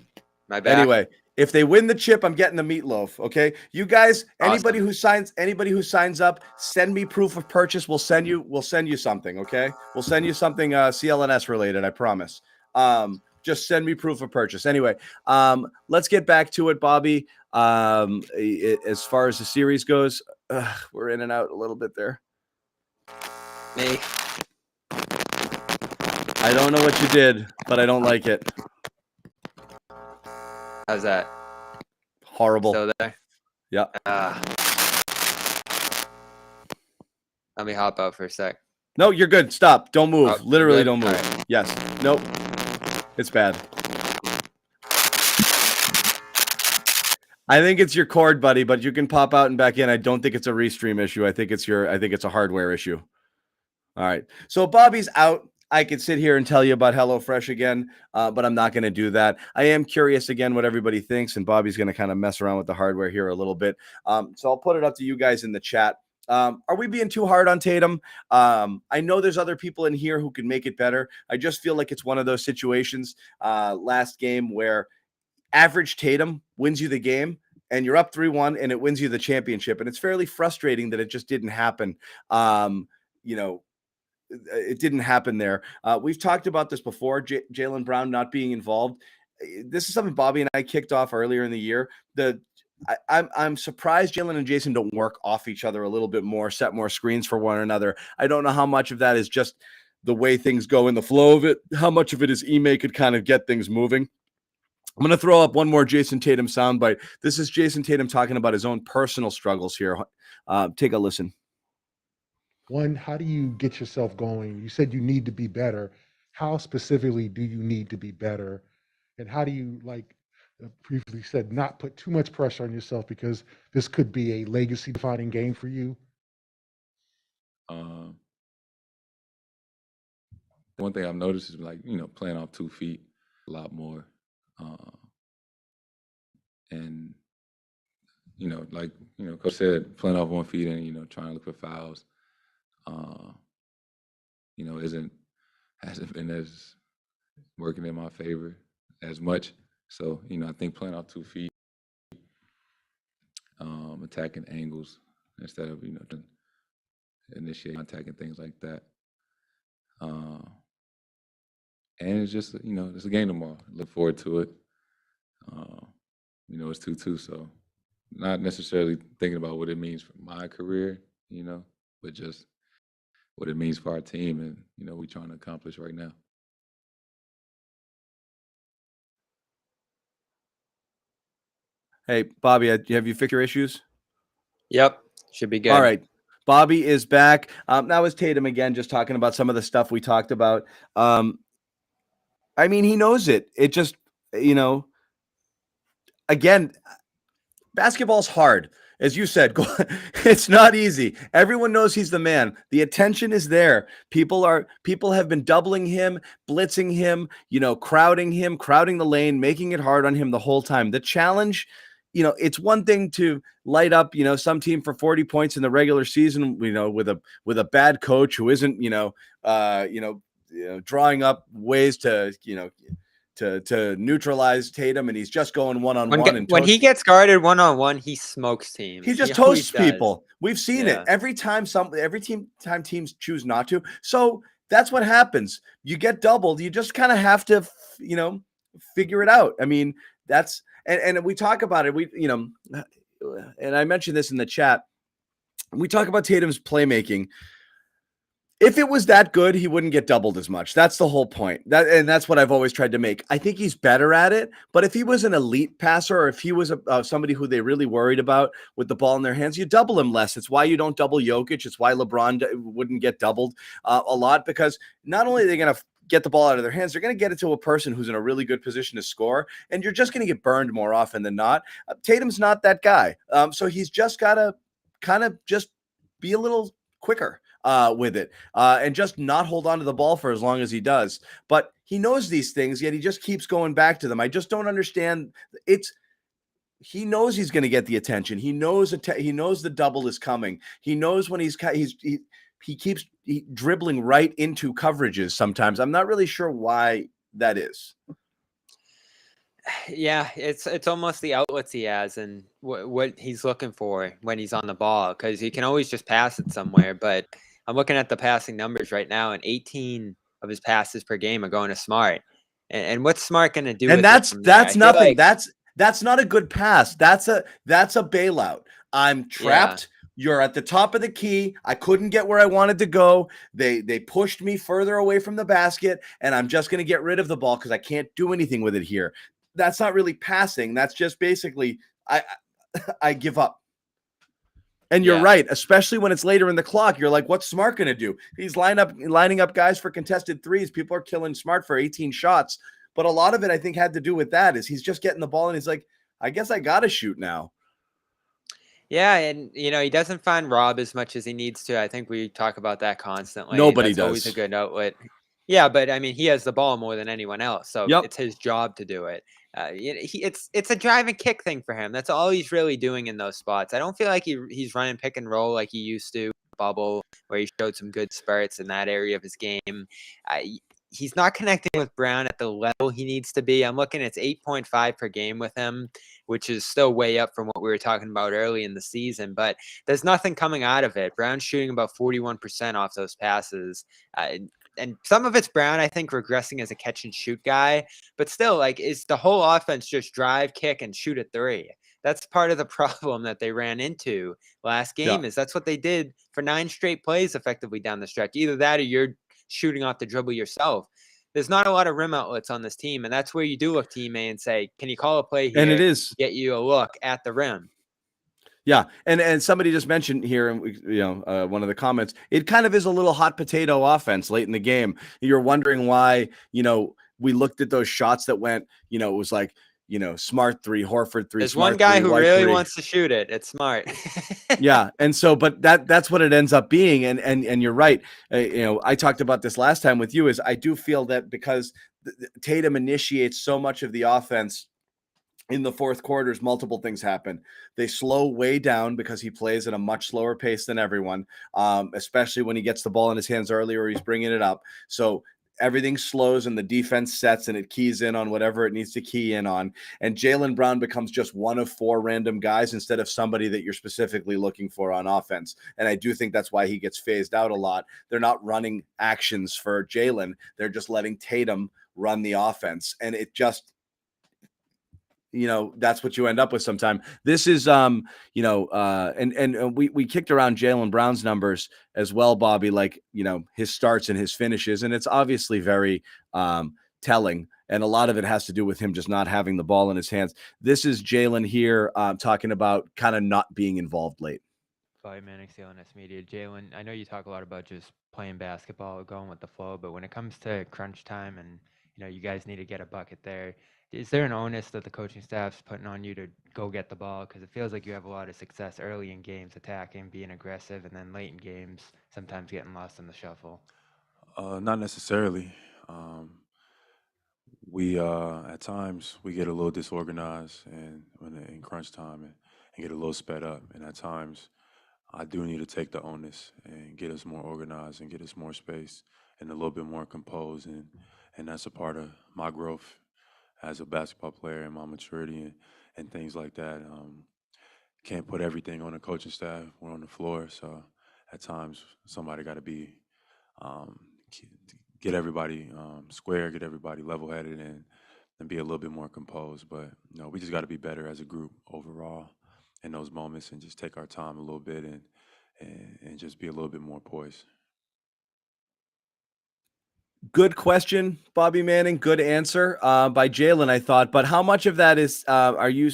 My bad. Anyway, if they win the chip, I'm getting the meatloaf. Okay, you guys. Anybody Awesome. who signs up, send me proof of purchase. We'll send you something. Okay, we'll send you something CLNS related. I promise. Just send me proof of purchase. Anyway, let's get back to it, Bobby. As far as the series goes, we're in and out a little bit there. Me. I don't know what you did, but I don't like it. How's that? Horrible. Still there? Yeah. Let me hop out for a sec. No, you're good. Stop. Don't move. Oh, Literally good? don't move. All right. Yes. Nope. It's bad. I think it's your cord, buddy, but you can pop out and back in. I don't think it's a restream issue. I think it's a hardware issue. All right. So Bobby's out. I could sit here and tell you about HelloFresh again, but I'm not going to do that. I am curious again what everybody thinks, and Bobby's going to kind of mess around with the hardware here a little bit. So I'll put it up to you guys in the chat. Are we being too hard on Tatum? I know there's other people in here who can make it better. I just feel like it's one of those situations last game where average Tatum wins you the game and you're up 3-1 and it wins you the championship. And it's fairly frustrating that it just didn't happen. It didn't happen there. We've talked about this before, Jaylen Brown not being involved. This is something Bobby and I kicked off earlier in the year. I'm surprised Jaylen and Jason don't work off each other a little bit more, set more screens for one another. I don't know how much of that is just the way things go in the flow of it, how much of it is Ime could kind of get things moving. I'm going to throw up one more Jason Tatum soundbite. This is Jason Tatum talking about his own personal struggles here. Take a listen. One, how do you get yourself going? You said you need to be better. How specifically do you need to be better? And how do you, like previously said, not put too much pressure on yourself because this could be a legacy defining game for you? One thing I've noticed is playing off 2 feet a lot more. And, Coach said, playing off 1 feet and, trying to look for fouls. Hasn't been as working in my favor as much. So, I think playing off 2 feet, attacking angles instead of, initiating attacking things like that. And it's just, it's a game tomorrow. Look forward to it. It's 2-2, so not necessarily thinking about what it means for my career, but just what it means for our team and, we're trying to accomplish right now. Hey, Bobby, have you fixed your issues? Yep. Should be good. All right. Bobby is back. Now is Tatum again, just talking about some of the stuff we talked about. I mean, he knows it. It just, again, basketball's hard. As you said, it's not easy. Everyone knows he's the man. The attention is there. People have been doubling him, blitzing him, crowding the lane, making it hard on him the whole time. The challenge, it's one thing to light up, some team for 40 points in the regular season, with a bad coach who isn't, drawing up ways to to neutralize Tatum, and he's just going one-on-one. And when he gets guarded one-on-one, he smokes teams. he just always toasts does. people. We've seen it Yeah. every time teams choose not to. So that's what happens. You get doubled. You just kind of have to, figure it out. I mean, that's and we talk about it. And I mentioned this in the chat. We talk about Tatum's playmaking. If it was that good, he wouldn't get doubled as much. That's the whole point. That's what I've always tried to make. I think he's better at it. But if he was an elite passer, or if he was somebody who they really worried about with the ball in their hands, you double him less. It's why you don't double Jokic. It's why LeBron wouldn't get doubled a lot, because not only are they going to get the ball out of their hands, they're going to get it to a person who's in a really good position to score, and you're just going to get burned more often than not. Tatum's not that guy. So he's just got to kind of just be a little quicker with it and just not hold on to the ball for as long as he does. But he knows these things, yet he just keeps going back to them. I just don't understand. He knows he's going to get the attention. He knows the double is coming. He knows when he keeps dribbling right into coverages sometimes. I'm not really sure why that is. Yeah, it's almost the outlets he has and what he's looking for when he's on the ball, because he can always just pass it somewhere. But I'm looking at the passing numbers right now, and 18 of his passes per game are going to Smart. And what's Smart going to do? And that's nothing. That's not a good pass. That's a bailout. I'm trapped. Yeah. You're at the top of the key. I couldn't get where I wanted to go. They pushed me further away from the basket, and I'm just going to get rid of the ball because I can't do anything with it here. That's not really passing. That's just basically I give up. And you're right, especially when it's later in the clock. You're like, what's Smart going to do? He's lining up guys for contested threes. People are killing Smart for 18 shots. But a lot of it, I think, had to do with that, is he's just getting the ball and he's like, I guess I got to shoot now. Yeah, and he doesn't find Rob as much as he needs to. I think we talk about that constantly. Nobody That's does. Always a good outlet. Yeah, but I mean, he has the ball more than anyone else, so it's his job to do it. It's a drive and kick thing for him. That's all he's really doing in those spots. I don't feel like he's running pick and roll like he used to bubble, where he showed some good spurts in that area of his game. He's not connecting with Brown at the level he needs to be. I'm looking at 8.5 per game with him, which is still way up from what we were talking about early in the season, but there's nothing coming out of it. Brown's shooting about 41% off those passes. And some of it's Brown, I think, regressing as a catch and shoot guy, but still, is the whole offense just drive, kick, and shoot a three? That's part of the problem that they ran into last game. Is that's what they did for 9 straight plays effectively down the stretch. Either that or you're shooting off the dribble yourself. There's not a lot of rim outlets on this team, and that's where you do look to Ime and say, can you call a play here? And it is get you a look at the rim. Yeah, and somebody just mentioned here, and one of the comments, it kind of is a little hot potato offense late in the game. You're wondering why, we looked at those shots that went, it was like, Smart 3, Horford 3. There's Smart one guy 3, who White really 3. wants to shoot it. It's Smart. Yeah, and so, but that's what it ends up being, and you're right. I talked about this last time with you. Is I do feel that because Tatum initiates so much of the offense. In the fourth quarters, multiple things happen. They slow way down because he plays at a much slower pace than everyone, especially when he gets the ball in his hands early or he's bringing it up. So everything slows and the defense sets and it keys in on whatever it needs to key in on. And Jaylen Brown becomes just one of 4 random guys instead of somebody that you're specifically looking for on offense. And I do think that's why he gets phased out a lot. They're not running actions for Jaylen. They're just letting Tatum run the offense. And it just, that's what you end up with sometime. This is, and we kicked around Jaylen Brown's numbers as well, Bobby, his starts and his finishes. And it's obviously very telling. And a lot of it has to do with him just not having the ball in his hands. This is Jaylen here talking about kind of not being involved late. Bobby Manning, CLNS Media. Jaylen, I know you talk a lot about just playing basketball, going with the flow, but when it comes to crunch time and, you guys need to get a bucket there, is there an onus that the coaching staff's putting on you to go get the ball? Because it feels like you have a lot of success early in games, attacking, being aggressive, and then late in games, sometimes getting lost in the shuffle. Not necessarily. We at times we get a little disorganized and in crunch time and get a little sped up, and at times I do need to take the onus and get us more organized and get us more space and a little bit more composed. And that's a part of my growth as a basketball player and my maturity and things like that. Can't put everything on the coaching staff. We're on the floor. So at times, somebody got to be um, get everybody square, get everybody level-headed, and be a little bit more composed. But we just got to be better as a group overall in those moments, and just take our time a little bit and just be a little bit more poised. Good question, Bobby Manning. Good answer by Jaylen, I thought. But how much of that is, are you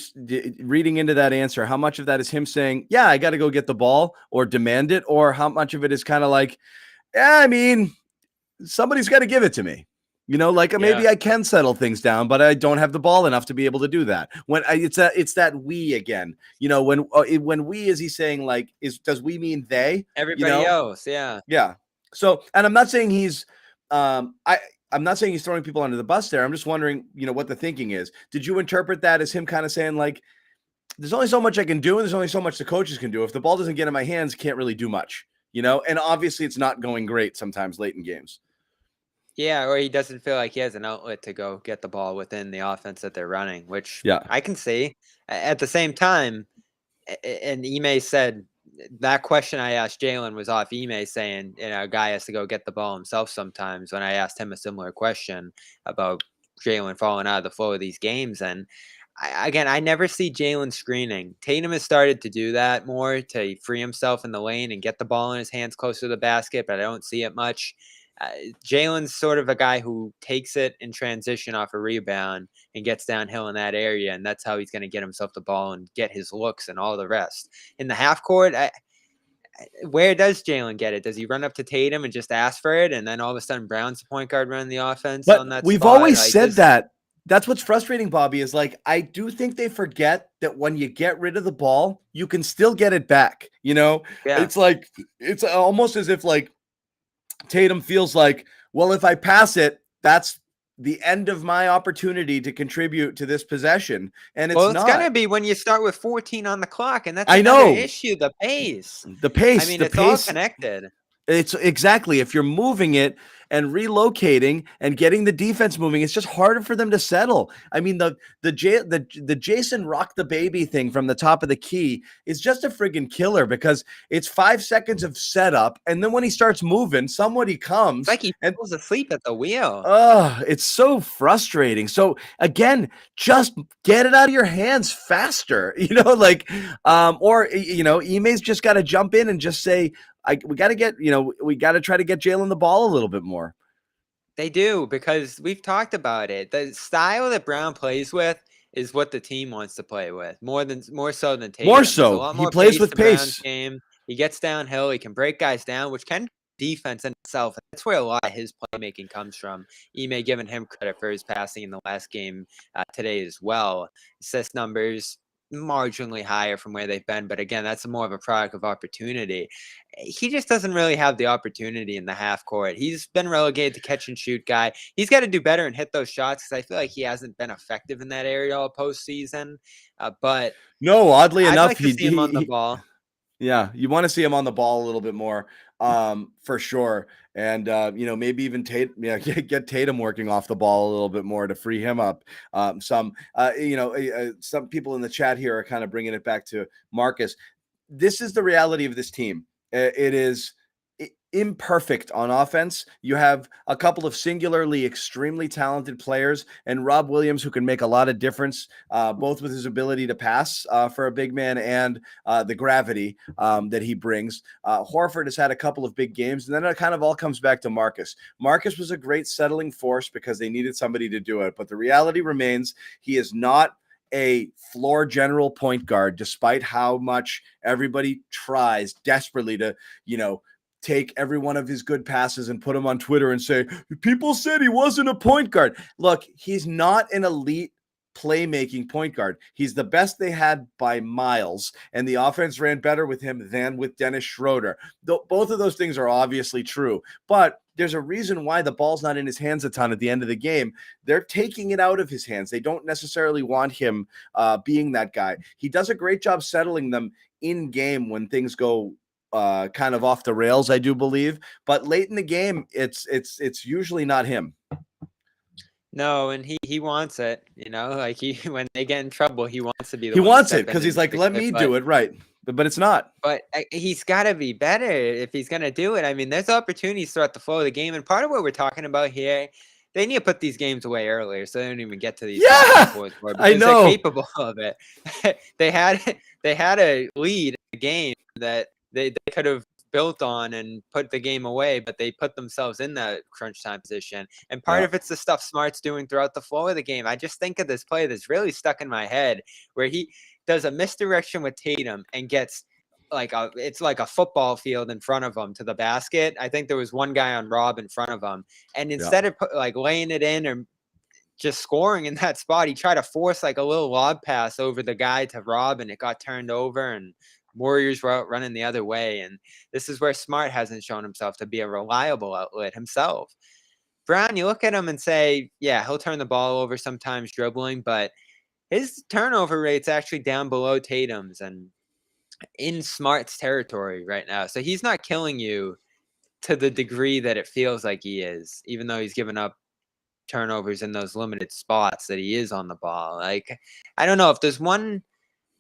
reading into that answer? How much of that is him saying, yeah, I got to go get the ball or demand it? Or how much of it is kind of like, yeah, I mean, somebody's got to give it to me. Maybe I can settle things down, but I don't have the ball enough to be able to do that. It's that we again. When we is he saying like does we mean they? Everybody else, yeah. Yeah. So, and I'm not saying he's I'm not saying he's throwing people under the bus there. I'm just wondering, what the thinking is. Did you interpret that as him kind of saying like, there's only so much I can do, and there's only so much the coaches can do. If the ball doesn't get in my hands, can't really do much, and obviously it's not going great sometimes late in games. Yeah, or he doesn't feel like he has an outlet to go get the ball within the offense that they're running, which I can see. At the same time, and Ime said that question I asked Jaylen was off Ime saying, a guy has to go get the ball himself sometimes, when I asked him a similar question about Jaylen falling out of the flow of these games. And I never see Jaylen screening. Tatum has started to do that more to free himself in the lane and get the ball in his hands closer to the basket, but I don't see it much. Jaylen's sort of a guy who takes it in transition off a rebound and gets downhill in that area, and that's how he's going to get himself the ball and get his looks and all the rest. In the half court, where does Jaylen get it? Does he run up to Tatum and just ask for it, and then all of a sudden Brown's the point guard running the offense on that we've spot? always said that. That's what's frustrating, Bobby, is like, I do think they forget that when you get rid of the ball, you can still get it back. It's like, it's almost as if like Tatum feels like, well, if I pass it, that's the end of my opportunity to contribute to this possession. And it's it's going to be when you start with 14 on the clock, and that's another issue, the pace. The pace. I mean, it's all connected. It's exactly, if you're moving it and relocating and getting the defense moving, it's just harder for them to settle. I mean, the Jason rock the baby thing from the top of the key is just a friggin' killer, because it's 5 seconds of setup, and then when he starts moving, somebody comes. It's like he falls asleep at the wheel. It's so frustrating. So again, just get it out of your hands faster, Ime's just got to jump in and just say, we got to try to get Jaylen the ball a little bit more. They do, because we've talked about it. The style that Brown plays with is what the team wants to play with, more so than Tatum. More so, he plays with pace. Game. He gets downhill. He can break guys down, which can defense in itself. That's where a lot of his playmaking comes from. Ime giving him credit for his passing in the last game today as well. Assist numbers marginally higher from where they've been, but again, that's more of a product of opportunity. He just doesn't really have the opportunity in the half court. He's been relegated to catch and shoot guy. He's got to do better and hit those shots, because I feel like he hasn't been effective in that area all postseason. But no, oddly I'd enough, like to see him on the ball. Yeah, you want to see him on the ball a little bit more, for sure. And maybe even get Tatum working off the ball a little bit more to free him up. Some people in the chat here are kind of bringing it back to Marcus. This is the reality of this team. It is imperfect on offense. You have a couple of singularly extremely talented players, and Rob Williams, who can make a lot of difference, both with his ability to pass for a big man and the gravity that he brings. Horford has had a couple of big games, and then it kind of all comes back to Marcus. Marcus was a great settling force because they needed somebody to do it, but the reality remains he is not a floor general point guard, despite how much everybody tries desperately to, take every one of his good passes and put him on Twitter and say, people said he wasn't a point guard. Look, he's not an elite playmaking point guard. He's the best they had by miles, and the offense ran better with him than with Dennis Schroeder. Both of those things are obviously true, but there's a reason why the ball's not in his hands a ton at the end of the game. They're taking it out of his hands. They don't necessarily want him being that guy. He does a great job settling them in game when things go kind of off the rails, I do believe. But late in the game, it's usually not him. No, and he wants it, like when they get in trouble, he wants to be the He one to wants step it because in he's and like, fix let it, me but do it, right? But it's not. But he's got to be better if he's going to do it. I mean, there's opportunities throughout the flow of the game. And part of what we're talking about here, they need to put these games away earlier so they don't even get to these Yeah, points more I because know. they're capable of it. they had a lead in the game that they could have built on and put the game away, but they put themselves in that crunch time position. And part Yeah. of it's the stuff Smart's doing throughout the flow of the game. I just think of this play that's really stuck in my head where he does a misdirection with Tatum and gets it's like a football field in front of him to the basket. I think there was one guy on Rob in front of him, and instead of laying it in or just scoring in that spot, he tried to force like a little lob pass over the guy to Rob, and it got turned over, and Warriors were out running the other way. And this is where Smart hasn't shown himself to be a reliable outlet himself. Brown, you look at him and say, yeah, he'll turn the ball over sometimes dribbling, but his turnover rate's actually down below Tatum's and in Smart's territory right now. So he's not killing you to the degree that it feels like he is, even though he's given up turnovers in those limited spots that he is on the ball. Like, I don't know if there's one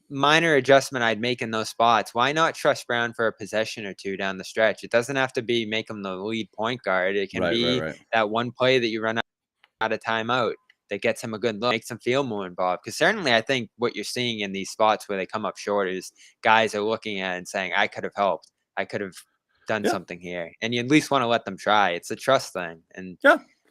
minor adjustment I'd make in those spots. Why not trust Brown for a possession or two down the stretch? It doesn't have to be make him the lead point guard. It can be that one play that you run out of timeout that gets him a good look, makes him feel more involved. Because certainly I think what you're seeing in these spots where they come up short is guys are looking at it and saying, I could have helped. I could have done something here. And you at least want to let them try. It's a trust thing. And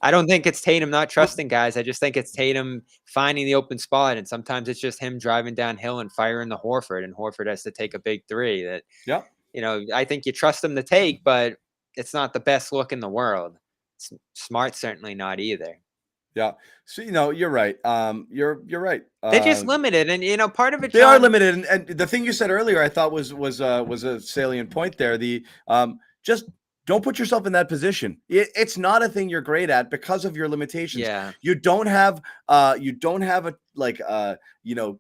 I don't think it's Tatum not trusting guys. I just think it's Tatum finding the open spot. And sometimes it's just him driving downhill and firing the Horford. And Horford has to take a big three that, I think you trust him to take, but it's not the best look in the world. Smart certainly not either. Yeah. So, you're right. You're right. They're just limited. And, part of it, they are limited. And the thing you said earlier, I thought was a salient point there. The just don't put yourself in that position. It's not a thing you're great at because of your limitations. Yeah. You don't have a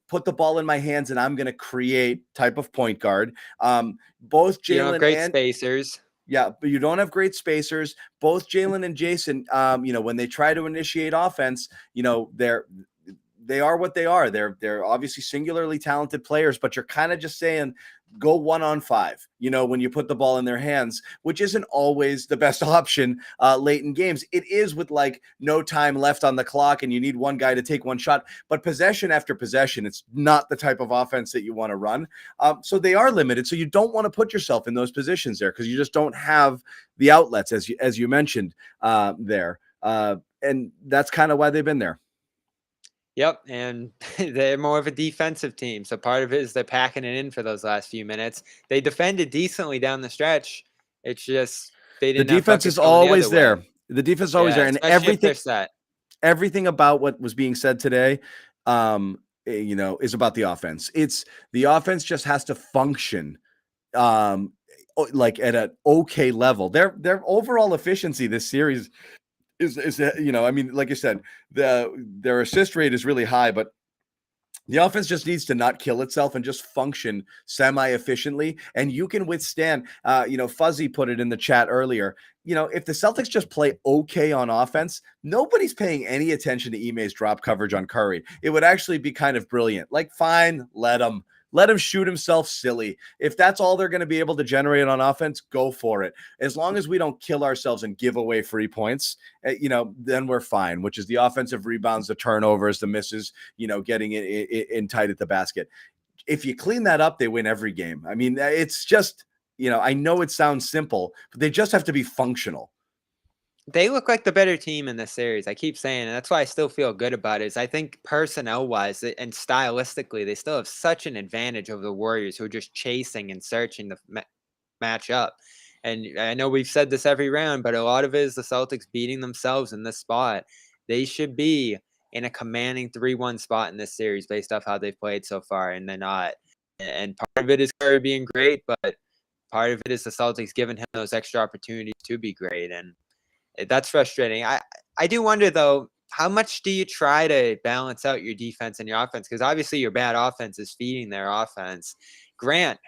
put the ball in my hands and I'm going to create type of point guard. Both Jaylen great and spacers. Yeah, but you don't have great spacers. Both Jaylen and Jason, when they try to initiate offense, they are what they are. They're obviously singularly talented players, but you're kind of just saying go 1-on-5, when you put the ball in their hands, which isn't always the best option late in games. It is with no time left on the clock and you need one guy to take one shot, but possession after possession, it's not the type of offense that you want to run. So they are limited. So you don't want to put yourself in those positions there because you just don't have the outlets as you mentioned there. And that's kind of why they've been there. Yep, and they're more of a defensive team. So part of it is they're packing it in for those last few minutes. They defended decently down the stretch. It's just they didn't. The defense is always there. The defense is always there, and everything about what was being said today, is about the offense. It's the offense just has to function, at an okay level. Their overall efficiency this series is like you said, their assist rate is really high, but the offense just needs to not kill itself and just function semi-efficiently. And you can withstand, Fuzzy put it in the chat earlier, if the Celtics just play okay on offense, nobody's paying any attention to Ime's drop coverage on Curry. It would actually be kind of brilliant. Fine, let him shoot himself silly. If that's all they're going to be able to generate on offense, go for it. As long as we don't kill ourselves and give away free points, then we're fine, which is the offensive rebounds, the turnovers, the misses, getting it in tight at the basket. If you clean that up, they win every game. I mean, it's just, I know it sounds simple, but they just have to be functional. They look like the better team in this series. I keep saying, and that's why I still feel good about it. Is I think personnel-wise and stylistically, they still have such an advantage over the Warriors, who are just chasing and searching the match up. And I know we've said this every round, but a lot of it is the Celtics beating themselves in this spot. They should be in a commanding 3-1 spot in this series based off how they've played so far, and they're not. And part of it is Curry being great, but part of it is the Celtics giving him those extra opportunities to be great. And that's frustrating. I do wonder, though, how much do you try to balance out your defense and your offense? Because obviously your bad offense is feeding their offense. Grant,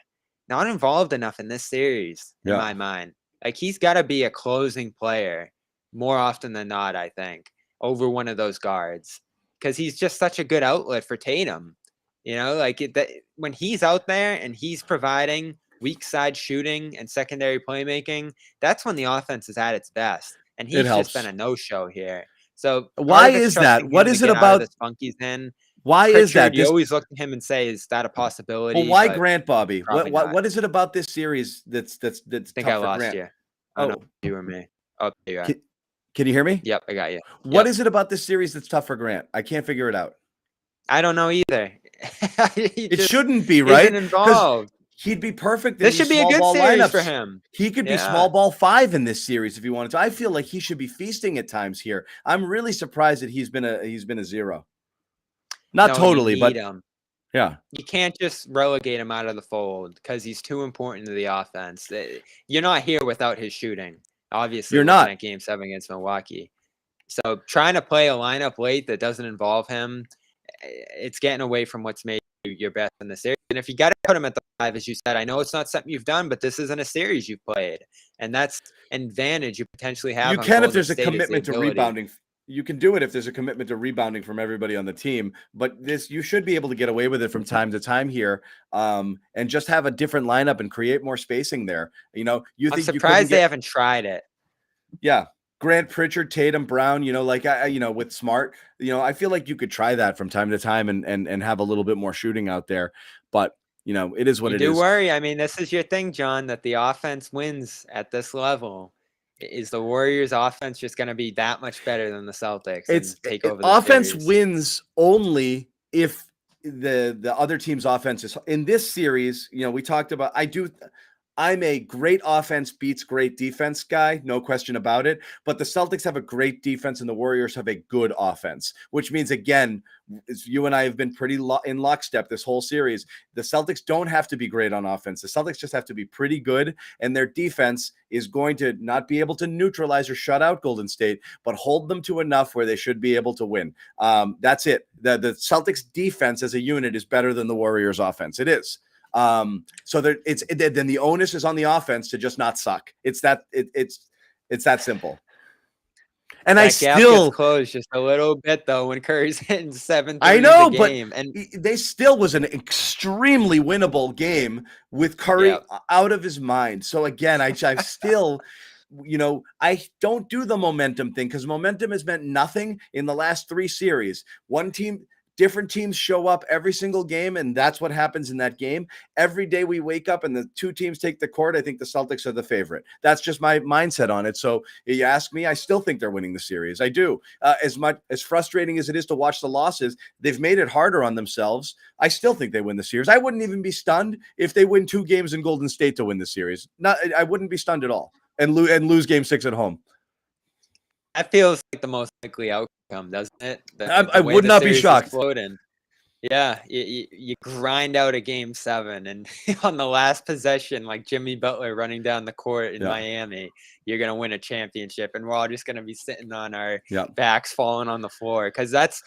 not involved enough in this series, in my mind. Like, he's got to be a closing player more often than not, I think, over one of those guards, because he's just such a good outlet for Tatum. You know, like when he's out there and he's providing weak side shooting and secondary playmaking, that's when the offense is at its best. And he's just been a no-show here. So why is that? What is it about this funk he's in? Why is that? You always look at him and say, "Is that a possibility?" Well, why Grant, Bobby? What is it about this series that's I think tough I for lost Grant? you. I don't know if you or me. Oh, there you are. Can you hear me? Yep, I got you. What is it about this series that's tough for Grant? I can't figure it out. I don't know either. It shouldn't be, right? Isn't involved. He'd be perfect in This these should be a small good ball series lineups for him. He could be small ball 5 in this series if he wanted to. I feel like he should be feasting at times here. I'm really surprised that he's been a 0. Not totally, but yeah. You can't just relegate him out of the fold because he's too important to the offense. You're not here without his shooting. Obviously, you're not. At Game 7 against Milwaukee. So trying to play a lineup late that doesn't involve him, it's getting away from what's made you your best in the series. And if you got to put him at the 5, as you said, I know it's not something you've done, but this isn't a series you've played. And that's an advantage you potentially have. You can if there's a commitment to rebounding. You can do it if there's a commitment to rebounding from everybody on the team, but you should be able to get away with it from time to time here, and just have a different lineup and create more spacing there. You know, I'm surprised they haven't tried it. Yeah. Grant, Pritchard, Tatum, Brown, like with Smart, I feel like you could try that from time to time and have a little bit more shooting out there, but it is what it is. You do worry. I mean, this is your thing, John, that the offense wins at this level. Is the Warriors' offense just going to be that much better than the Celtics? Take over the offense series? Wins only if the other team's offense is in this series. We talked about. I'm a great offense beats great defense guy, no question about it. But the Celtics have a great defense and the Warriors have a good offense, which means, again, you and I have been pretty in lockstep this whole series. The Celtics don't have to be great on offense. The Celtics just have to be pretty good, and their defense is going to not be able to neutralize or shut out Golden State, but hold them to enough where they should be able to win. That's it. The Celtics defense as a unit is better than the Warriors offense. It is. So then the onus is on the offense to just not suck. It's that that simple. And that I gap still gets closed just a little bit though when Curry's hitting 7 I know, but and they still was an extremely winnable game with Curry out of his mind. So again, I still I don't do the momentum thing because momentum has meant nothing in the last 3 series. Different teams show up every single game, and that's what happens in that game. Every day we wake up and the 2 teams take the court, I think the Celtics are the favorite. That's just my mindset on it. So you ask me, I still think they're winning the series. I do. As frustrating as it is to watch the losses, they've made it harder on themselves. I still think they win the series. I wouldn't even be stunned if they win 2 games in Golden State to win the series. I wouldn't be stunned at all and lose game 6 at home. That feels like the most likely outcome, doesn't it? I would not be shocked. Yeah, you grind out a game 7, and on the last possession, like Jimmy Butler running down the court in Miami, you're going to win a championship, and we're all just going to be sitting on our backs falling on the floor because that's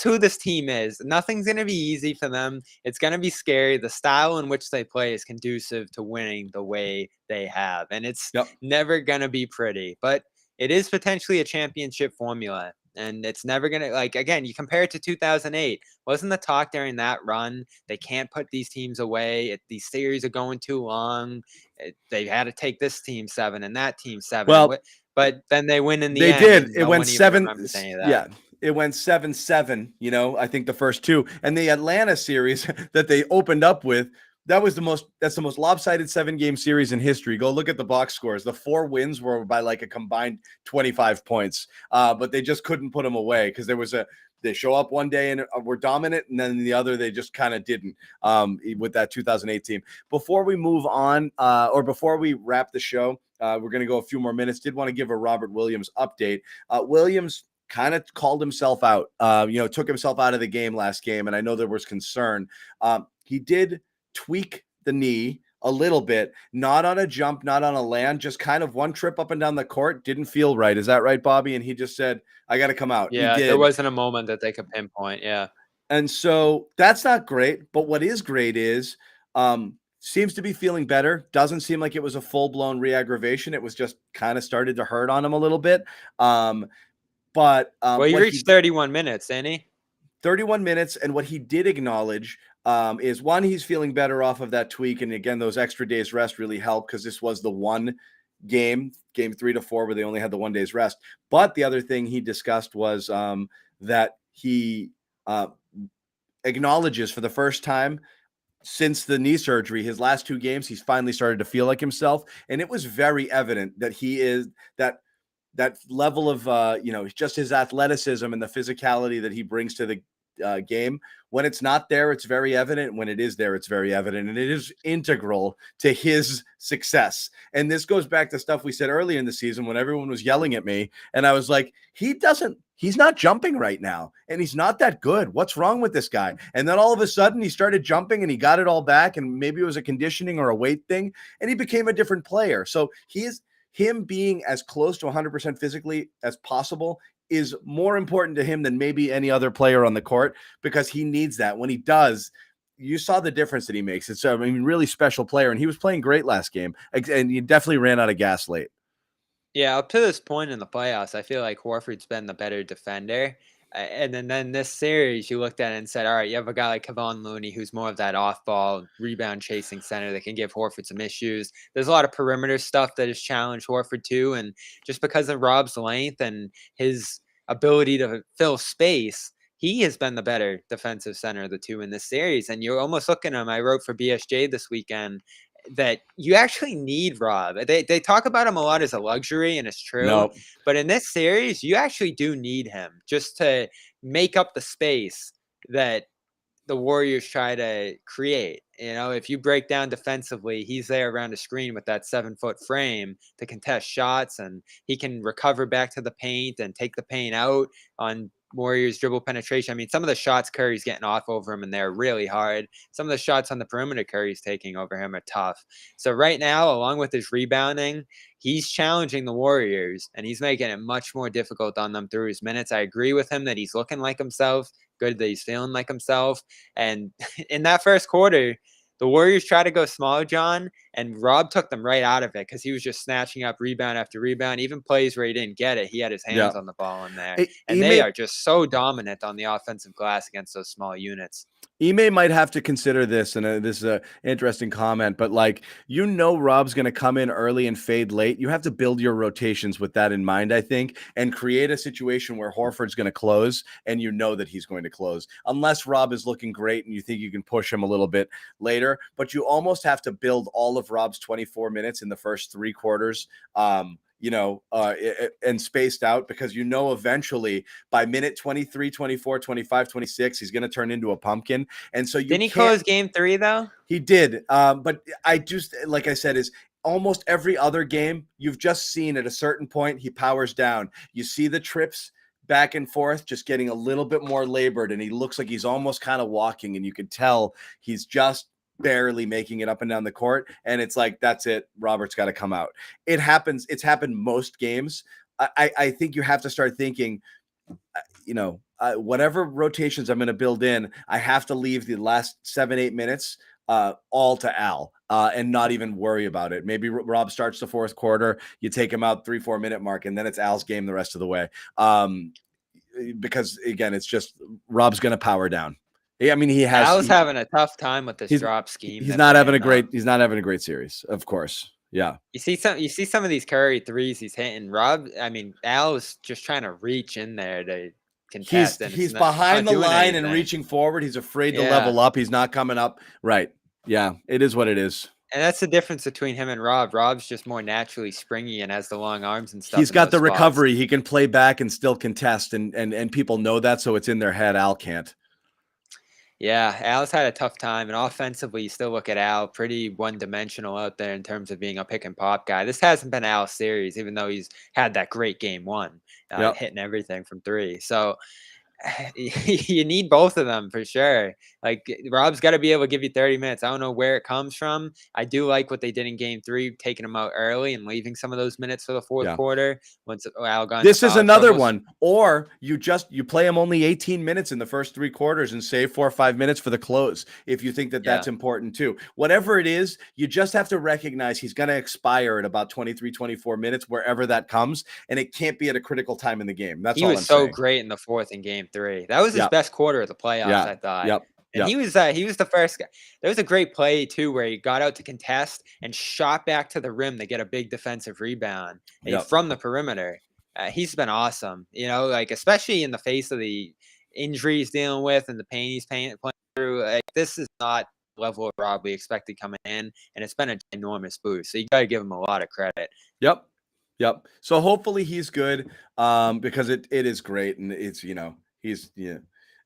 who this team is. Nothing's going to be easy for them. It's going to be scary. The style in which they play is conducive to winning the way they have, and it's never going to be pretty, but it is potentially a championship formula. And it's never going to, again, you compare it to 2008. Wasn't the talk during that run, they can't put these teams away. These series are going too long. They had to take this team 7 and that team 7. Well, but then they win in the end. They did. It went 7. Yeah. It went 7-7, I think the first 2. And the Atlanta series that they opened up with, that's the most lopsided 7-game series in history. Go look at the box scores. The 4 wins were by a combined 25 points. But they just couldn't put them away because they show up one day and were dominant, and then the other they just kind of didn't with that 2008 team. Before we move on, or before we wrap the show, we're going to go a few more minutes. Did want to give a Robert Williams update. Williams kind of called himself out, took himself out of the game last game, and I know there was concern. He did tweak the knee a little bit, not on a jump, not on a land, just kind of one trip up and down the court. Didn't feel right. Is that right, Bobby? And he just said, I got to come out. Yeah, there wasn't a moment that they could pinpoint. Yeah. And so that's not great. But what is great is seems to be feeling better. Doesn't seem like it was a full-blown re-aggravation. It was just kind of started to hurt on him a little bit. Well, he What reached 31 minutes, didn't he? 31 minutes, and what he did acknowledge is, one, he's feeling better off of that tweak, and again, those extra days rest really helped because this was the one game 3 to 4, where they only had the 1 day's rest. But the other thing he discussed was that he acknowledges for the first time since the knee surgery, his last 2 games, he's finally started to feel like himself, and it was very evident that he is that level of just his athleticism and the physicality that he brings to the game. When it's not there, it's very evident. When it is there, it's very evident, and it is integral to his success. And this goes back to stuff we said earlier in the season when everyone was yelling at me, and I was like, he's not jumping right now, and he's not that good. What's wrong with this guy? And then all of a sudden he started jumping and he got it all back, and maybe it was a conditioning or a weight thing, and he became a different player. So him being as close to 100% physically as possible is more important to him than maybe any other player on the court, because he needs that. When he does, you saw the difference that he makes. It's a really special player, and he was playing great last game, and he definitely ran out of gas late. Yeah, up to this point in the playoffs, I feel like Horford's been the better defender. And then this series, you looked at it and said, all right, you have a guy like Kevon Looney, who's more of that off-ball rebound chasing center that can give Horford some issues. There's a lot of perimeter stuff that has challenged Horford too. And just because of Rob's length and his ability to fill space, he has been the better defensive center of the two in this series. And you're almost looking at him. I wrote for BSJ this weekend that you actually need Rob. They talk about him a lot as a luxury, and it's true. No. But in this series, you actually do need him just to make up the space that the Warriors try to create. If you break down defensively, he's there around the screen with that 7-foot frame to contest shots, and he can recover back to the paint and take the paint out on Warriors dribble penetration. I mean, some of the shots Curry's getting off over him, and they're really hard. Some of the shots on the perimeter Curry's taking over him are tough. So right now, along with his rebounding, he's challenging the Warriors, and he's making it much more difficult on them through his minutes. I agree with him that he's looking like himself. Good that he's feeling like himself. And in that first quarter, the Warriors tried to go small, John, and Rob took them right out of it because he was just snatching up rebound after rebound. Even plays where he didn't get it, he had his hands on the ball in there. And they are just so dominant on the offensive glass against those small units. Ime might have to consider this, and this is an interesting comment, but Rob's going to come in early and fade late. You have to build your rotations with that in mind, I think, and create a situation where Horford's going to close, and that he's going to close, unless Rob is looking great and you think you can push him a little bit later. But you almost have to build all of Rob's 24 minutes in the first 3 quarters. And spaced out, because eventually by minute 23, 24, 25, 26, he's going to turn into a pumpkin. And so didn't he close game 3 though? He did. But I just, like I said, is almost every other game you've just seen at a certain point, he powers down. You see the trips back and forth, just getting a little bit more labored, and he looks like he's almost kind of walking, and you could tell he's just barely making it up and down the court, and it's like, that's it, Robert's got to come out. It happens. It's happened most games. I think you have to start thinking, whatever rotations I'm going to build in, I have to leave the last 7-8 minutes all to Al, and not even worry about it. Maybe Rob starts the 4th quarter, you take him out 3-4 minute mark, and then it's Al's game the rest of the way, because again, it's just Rob's going to power down. I mean, Al's having a tough time with this drop scheme. He's not having a great series, of course. Yeah. You see some of these Curry threes he's hitting. Rob, I mean, Al's just trying to reach in there to contest. He's behind the line and reaching forward. He's afraid to level up. He's not coming up. Right. Yeah. It is what it is. And that's the difference between him and Rob. Rob's just more naturally springy and has the long arms and stuff. He's got the recovery. He can play back and still contest, and people know that, so it's in their head. Al can't. Yeah, Al's had a tough time, and offensively, you still look at Al, pretty one-dimensional out there in terms of being a pick-and-pop guy. This hasn't been Al's series, even though he's had that great game 1, hitting everything from 3. So you need both of them for sure. Like Rob's got to be able to give you 30 minutes. I don't know where it comes from. I do like what they did in game 3, taking him out early and leaving some of those minutes for the fourth Yeah. quarter. Once Al got This into is foul another troubles. one. Or you play him only 18 minutes in the first 3 quarters and save 4 or 5 minutes for the close if you think that that's important too. Whatever it is, you just have to recognize he's going to expire at about 23, 24 minutes, wherever that comes, and it can't be at a critical time in the game. That's He all was I'm so saying. great in the fourth in game 3. That was his Yep. best quarter of the playoffs, Yeah. I thought. Yep. And he was the first guy. There was a great play too where he got out to contest and shot back to the rim to get a big defensive rebound from the perimeter. He's been awesome, like especially in the face of the injuries dealing with and the pain he's playing through. Like, this is not the level of Rob we expected coming in, and it's been an enormous boost. So you got to give him a lot of credit. Yep. So hopefully he's good, because it is great, and it's he's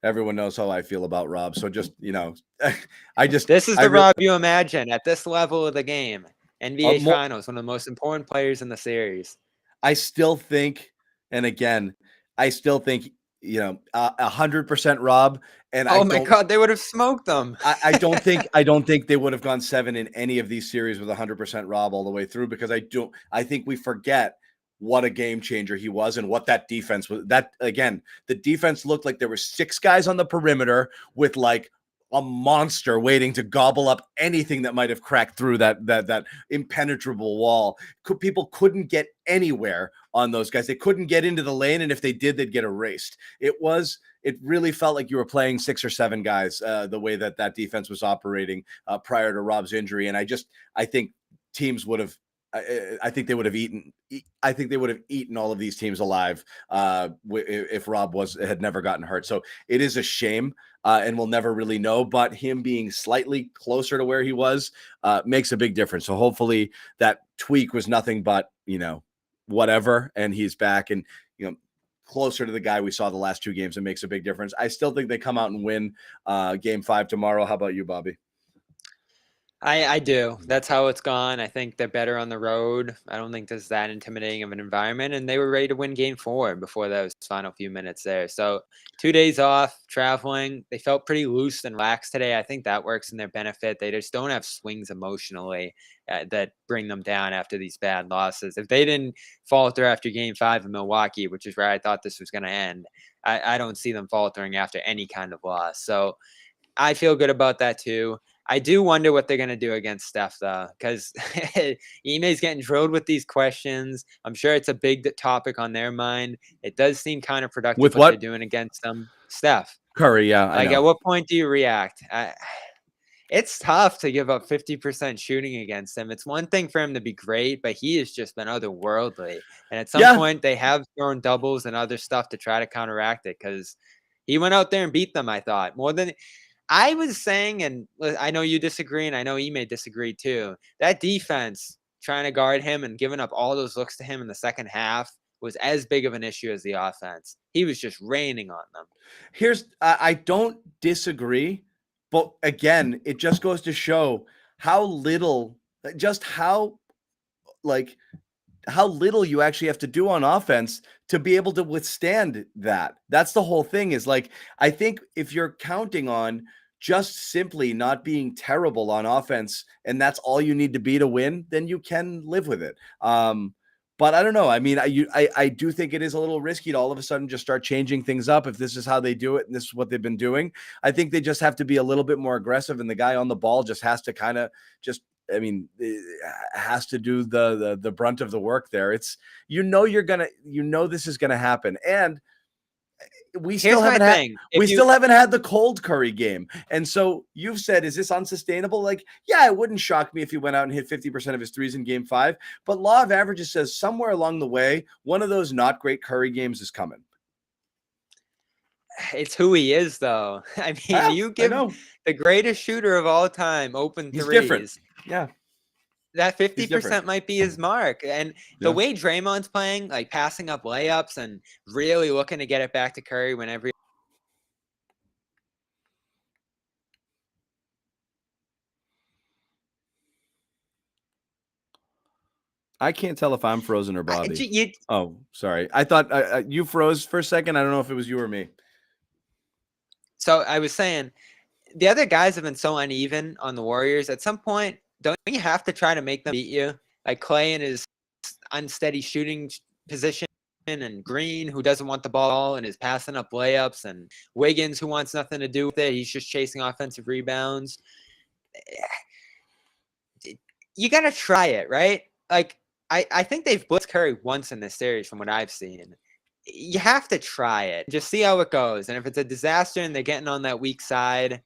everyone knows how I feel about Rob. So just This is the Rob you imagine at this level of the game. NBA Finals, one of the most important players in the series. I still think, and again, I still think 100% Rob. And oh my God, they would have smoked them. I don't think they would have gone 7 in any of these series with 100% Rob all the way through, because I think we forget what a game changer he was and what that defense was. That again, the defense looked like there were 6 guys on the perimeter with like a monster waiting to gobble up anything that might have cracked through that impenetrable wall. People couldn't get anywhere on those guys. They couldn't get into the lane, and if they did, they'd get erased. It really felt like you were playing 6 or 7 guys, the way that defense was operating prior to Rob's injury. And I think teams would have. I think they would have eaten. I think they would have eaten all of these teams alive if Rob had never gotten hurt. So it is a shame, and we'll never really know. But him being slightly closer to where he was makes a big difference. So hopefully that tweak was nothing but whatever, and he's back and closer to the guy we saw the last 2 games. It makes a big difference. I still think they come out and win game 5 tomorrow. How about you, Bobby? I do. That's how it's gone. I think they're better on the road. I don't think there's that intimidating of an environment, and they were ready to win game 4 before those final few minutes there. So 2 days off, traveling. They felt pretty loose and lax today. I think that works in their benefit. They just don't have swings emotionally that bring them down after these bad losses. If they didn't falter after game 5 in Milwaukee, which is where I thought this was going to end, I don't see them faltering after any kind of loss. So I feel good about that too. I do wonder what they're going to do against Steph, though, because Ime's getting drilled with these questions. I'm sure it's a big topic on their mind. It does seem counterproductive With what they're what? doing against them. Steph. Curry, yeah. Like, at what point do you react? It's tough to give up 50% shooting against him. It's one thing for him to be great, but he has just been otherworldly. And at some point, they have thrown doubles and other stuff to try to counteract it, because he went out there and beat them, I thought, more than – I was saying, and I know you disagree, and I know Ime disagree too, that defense trying to guard him and giving up all those looks to him in the second half was as big of an issue as the offense. He was just raining on them. I don't disagree, but again, it just goes to show how little you actually have to do on offense to be able to withstand that. That's the whole thing, is like, I think if you're counting on just simply not being terrible on offense and that's all you need to be to win, then you can live with it. But I don't know. I mean, I do think it is a little risky to all of a sudden just start changing things up if this is how they do it and this is what they've been doing. I think they just have to be a little bit more aggressive, and the guy on the ball just has to kind of has to do the brunt of the work there. It's this is gonna happen, and we still haven't had the cold Curry game. And so you've said, is this unsustainable? Like, yeah, it wouldn't shock me if he went out and hit 50% of his threes in game 5, but law of averages says somewhere along the way, one of those not great Curry games is coming. It's who he is, though. I mean, you give the greatest shooter of all time open threes. He's different. Yeah. That 50% might be his mark. And the way Draymond's playing, like passing up layups and really looking to get it back to Curry whenever. I can't tell if I'm frozen or Bobby. Oh, sorry. I thought you froze for a second. I don't know if it was you or me. So I was saying, the other guys have been so uneven on the Warriors. At some point, don't you have to try to make them beat you? Like Clay in his unsteady shooting position, and Green, who doesn't want the ball and is passing up layups, and Wiggins, who wants nothing to do with it. He's just chasing offensive rebounds. You got to try it, right? Like, I think they've blitzed Curry once in this series from what I've seen. You have to try it. Just see how it goes. And if it's a disaster and they're getting on that weak side,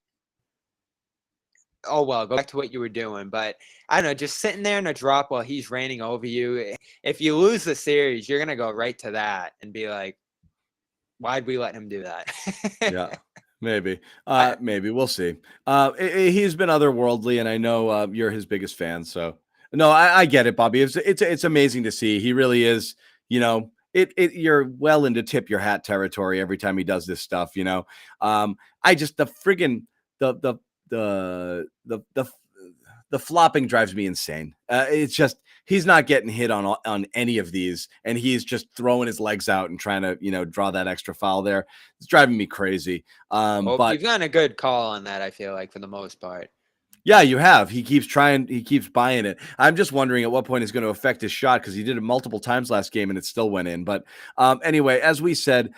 oh, well, go back to what you were doing. But I don't know, just sitting there in a drop while he's raining over you. If you lose the series, you're going to go right to that and be like, why'd we let him do that? Yeah, maybe. Maybe we'll see. He's been otherworldly, and I know you're his biggest fan. So no, I get it, Bobby. It's amazing to see. He really is. You know, you're well into tip your hat territory every time he does this stuff. You know, I just the friggin' the the flopping drives me insane. It's just he's not getting hit on any of these, and he's just throwing his legs out and trying to draw that extra foul there. It's driving me crazy. Well, But you've gotten a good call on that, I feel like, for the most part. yeah, you have. He keeps trying. He keeps buying it. I'm just wondering at what point it's going to affect his shot because he did it multiple times last game and it still went in. But anyway, as we said,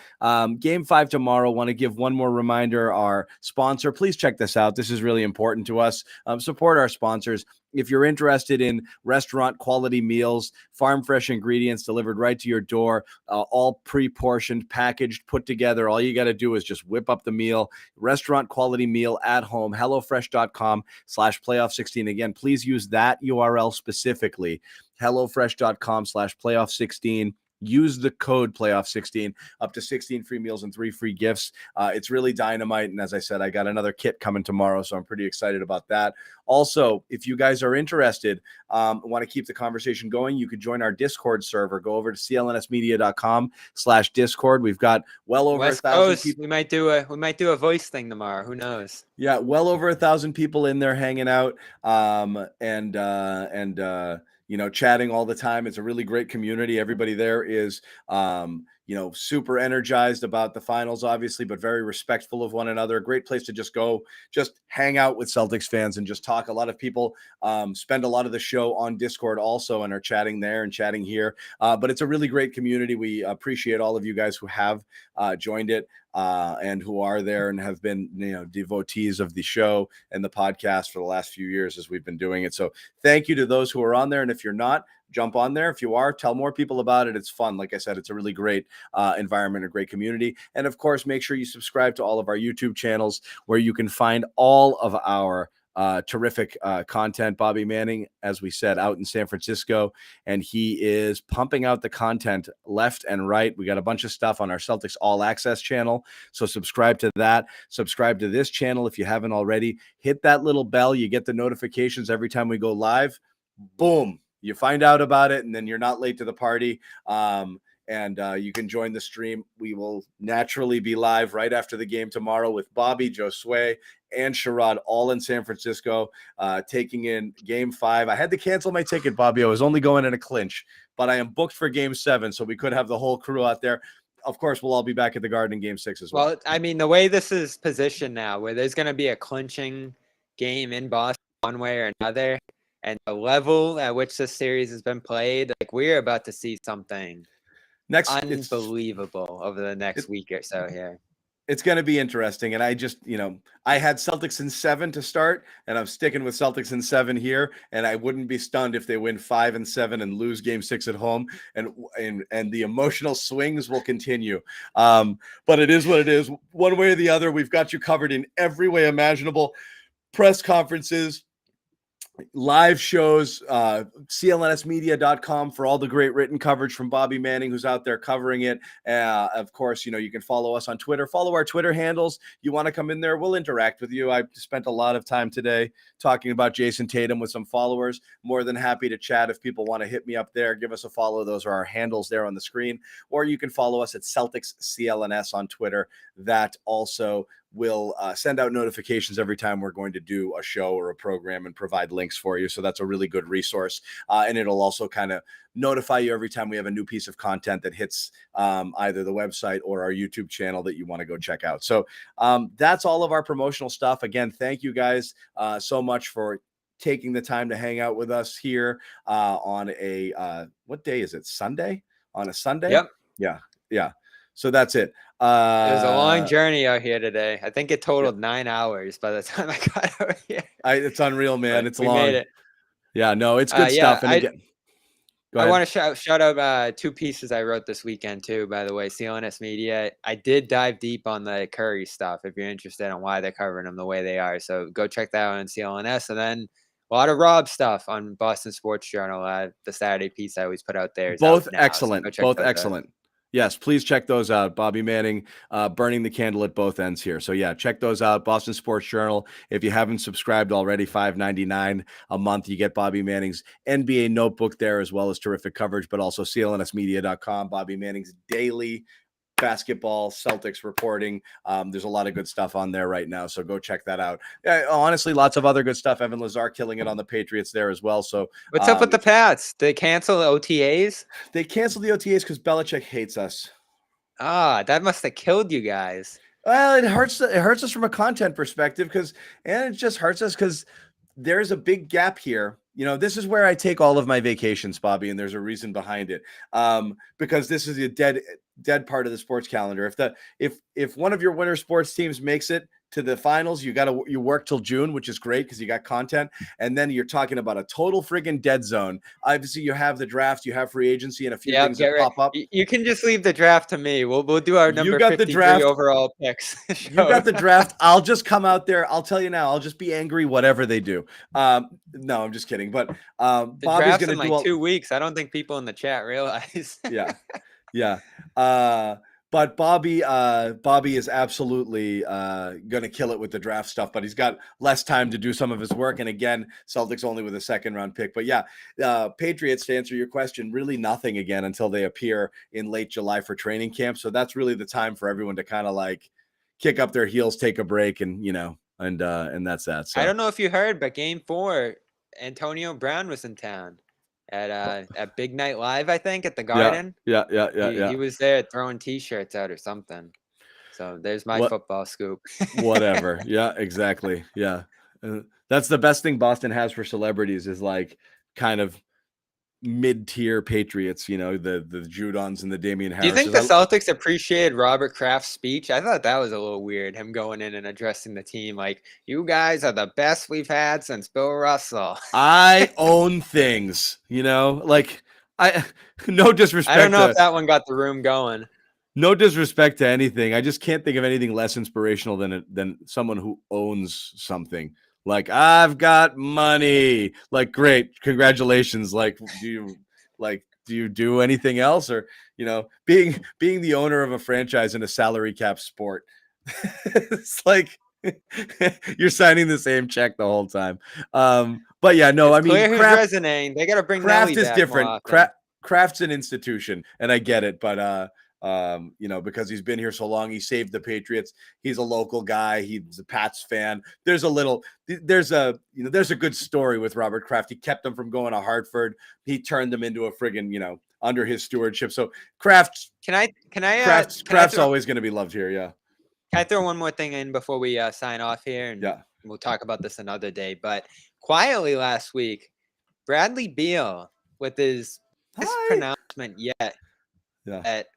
Game 5 tomorrow. Want to give one more reminder. Our sponsor, please check this out. This is really important to us. Support our sponsors. If you're interested in restaurant quality meals, farm fresh ingredients delivered right to your door, all pre-portioned, packaged, put together, all you got to do is just whip up the meal. Restaurant quality meal at home. HelloFresh.com/playoff16. Again, please use that URL specifically. HelloFresh.com/playoff16. Use the code playoff16, up to 16 free meals and 3 free gifts. It's really dynamite. And as I said, I got another kit coming tomorrow, so I'm pretty excited about that. Also, if you guys are interested, want to keep the conversation going, you could join our Discord server. Go over to clnsmedia.com/Discord. We've got well over West 1,000 Coast, people. we might do a voice thing tomorrow. Who knows? Yeah, well over 1,000 people in there hanging out, and chatting all the time. It's a really great community. Everybody there is, super energized about the finals, obviously, but very respectful of one another. A great place to just go, just hang out with Celtics fans and just talk. A lot of people spend a lot of the show on Discord also and are chatting there and chatting here. But it's a really great community. We appreciate all of you guys who have joined it. And who are there and have been, devotees of the show and the podcast for the last few years as we've been doing it. So thank you to those who are on there. And if you're not, jump on there. If you are, tell more people about it. It's fun. Like I said, it's a really great environment, a great community. And of course, make sure you subscribe to all of our YouTube channels where you can find all of our terrific content. Bobby Manning, as we said, out in San Francisco, and he is pumping out the content left and right. We got a bunch of stuff on our Celtics All Access channel, so subscribe to that. Subscribe to this channel if you haven't already. Hit that little bell. You get the notifications every time we go live. Boom. You find out about it, and then you're not late to the party. And you can join the stream. We will naturally be live right after the game tomorrow with Bobby, Josue, and Sherrod all in San Francisco, taking in Game 5. I had to cancel my ticket, Bobby. I was only going in a clinch, but I am booked for Game 7, so we could have the whole crew out there. Of course, we'll all be back at the Garden in Game 6 as well. Well, I mean, the way this is positioned now, where there's going to be a clinching game in Boston one way or another, and the level at which this series has been played, like we're about to see something unbelievable over the next week or so here. It's going to be interesting. And I just, I had Celtics in 7 to start, and I'm sticking with Celtics in 7 here. And I wouldn't be stunned if they win 5 and 7 and lose Game 6 at home. And the emotional swings will continue. But it is what it is. One way or the other, we've got you covered in every way imaginable. Press conferences, live shows, clnsmedia.com for all the great written coverage from Bobby Manning, who's out there covering it. Of course, you can follow us on Twitter, follow our Twitter handles. You want to come in there, we'll interact with you. I spent a lot of time today talking about Jason Tatum with some followers. More than happy to chat. If people want to hit me up there, give us a follow. Those are our handles there on the screen, or you can follow us at Celtics CLNS on Twitter. That also we'll send out notifications every time we're going to do a show or a program and provide links for you. So that's a really good resource. And it'll also kind of notify you every time we have a new piece of content that hits either the website or our YouTube channel that you want to go check out. So that's all of our promotional stuff. Again, thank you guys so much for taking the time to hang out with us here on a what day is it? Sunday? On a Sunday? Yep. Yeah. So that's it. It was a long journey out here today. I think it totaled 9 hours by the time I got over here. It's unreal, man. But It's we long. made it. Yeah, no, it's good stuff. And again, go I ahead. want to shout out 2 pieces I wrote this weekend too, by the way. CLNS Media. I did dive deep on the Curry stuff if you're interested on why they're covering them the way they are. So go check that out on CLNS. And then a lot of Rob stuff on Boston Sports Journal. The Saturday piece I always put out there is both out now, so excellent. go check Both those out. excellent. Yes, please check those out. Bobby Manning, burning the candle at both ends here. So yeah, check those out. Boston Sports Journal. If you haven't subscribed already, $5.99 a month. You get Bobby Manning's NBA notebook there, as well as terrific coverage, but also clnsmedia.com. Bobby Manning's daily basketball Celtics reporting. There's a lot of good stuff on there right now, so go check that out. Honestly, lots of other good stuff. Evan Lazar killing it on the Patriots there as well. So what's up with the Pats? Did they cancel the OTAs? They canceled the OTAs because Belichick hates us. That must have killed you guys. Well, it hurts us from a content perspective and it just hurts us because there's a big gap here. You know, this is where I take all of my vacations, Bobby, and there's a reason behind it. Because this is a dead part of the sports calendar. If one of your winter sports teams makes it to the finals, you work till June, which is great because you got content. And then you're talking about a total friggin' dead zone. Obviously, you have the draft, you have free agency, and a few things that pop up. You can just leave the draft to me. We'll do our number 53 overall picks. You got the draft. I'll just come out there. I'll tell you now. I'll just be angry, whatever they do. No, I'm just kidding. But the Bobby's draft's going to in do 2 weeks. I don't think people in the chat realize. Yeah. But Bobby is absolutely going to kill it with the draft stuff, but he's got less time to do some of his work. And again, Celtics only with a 2nd round pick. But yeah, Patriots, to answer your question, really nothing again until they appear in late July for training camp. So that's really the time for everyone to kind of like kick up their heels, take a break, and and that's that. So I don't know if you heard, but Game 4, Antonio Brown was in town at Big Night Live, I think, at the Garden. Yeah. He was there throwing T-shirts out or something. So there's my football scoop. Whatever. Yeah, exactly. Yeah. That's the best thing Boston has for celebrities is like kind of mid-tier Patriots, the Judons and the Damian Harris. Do you think the Celtics appreciated Robert Kraft's speech? I thought that was a little weird, him going in and addressing the team like, you guys are the best we've had since Bill Russell. I own things, like no disrespect. I don't know if that one got the room going. No disrespect to anything. I just can't think of anything less inspirational than someone who owns something. Like, I've got money. Like, great, congratulations. Like, do you do anything else, or being the owner of a franchise in a salary cap sport? It's like you're signing the same check the whole time. But yeah, no, it's clear who's resonating. They got to bring Kraft Nelly is back different. Kraft's an institution, and I get it, but because he's been here so long, he saved the Patriots. He's a local guy. He's a Pats fan. There's a good story with Robert Kraft. He kept them from going to Hartford. He turned them into a friggin', under his stewardship. So Kraft's always going to be loved here. Yeah. Can I throw one more thing in before we sign off here? And we'll talk about this another day. But quietly last week, Bradley Beal with his pronouncement yet that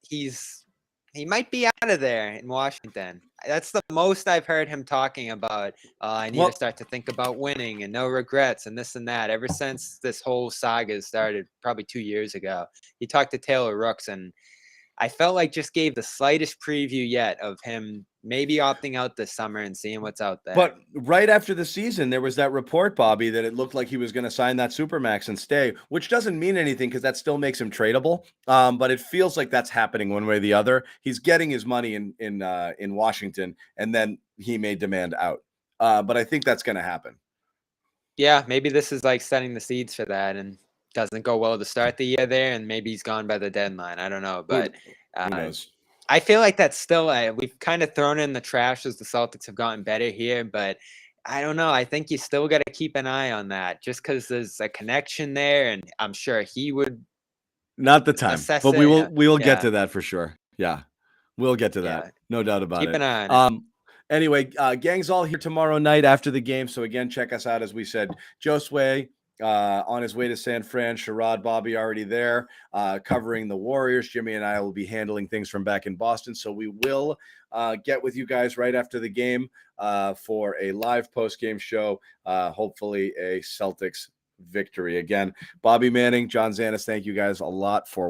he might be out of there in Washington. That's the most I've heard him talking about. I need to start to think about winning and no regrets and this and that ever since this whole saga started probably 2 years ago. He talked to Taylor Rooks, and I felt like just gave the slightest preview yet of him maybe opting out this summer and seeing what's out there. But right after the season, there was that report, Bobby, that it looked like he was going to sign that Supermax and stay, which doesn't mean anything because that still makes him tradable. But it feels like that's happening one way or the other. He's getting his money in Washington, and then he may demand out. But I think that's going to happen. Yeah, maybe this is like setting the seeds for that, and doesn't go well to start the year there, and maybe he's gone by the deadline. I don't know, but who knows? I feel like that's still we've kind of thrown it in the trash as the Celtics have gotten better here, but I don't know. I think you still got to keep an eye on that just because there's a connection there, and I'm sure he would Not the time, assess but it. we will get Yeah, to that for sure. Yeah, we'll get to that. yeah. No doubt about Keep it. an eye on it. Anyway, gang's all here tomorrow night after the game. So again, check us out. As we said, Josue on his way to San Fran, Sherrod, Bobby already there, covering the Warriors. Jimmy and I will be handling things from back in Boston. So we will get with you guys right after the game for a live post-game show. Hopefully a Celtics victory. Again, Bobby Manning, John Zanis, thank you guys a lot for watching.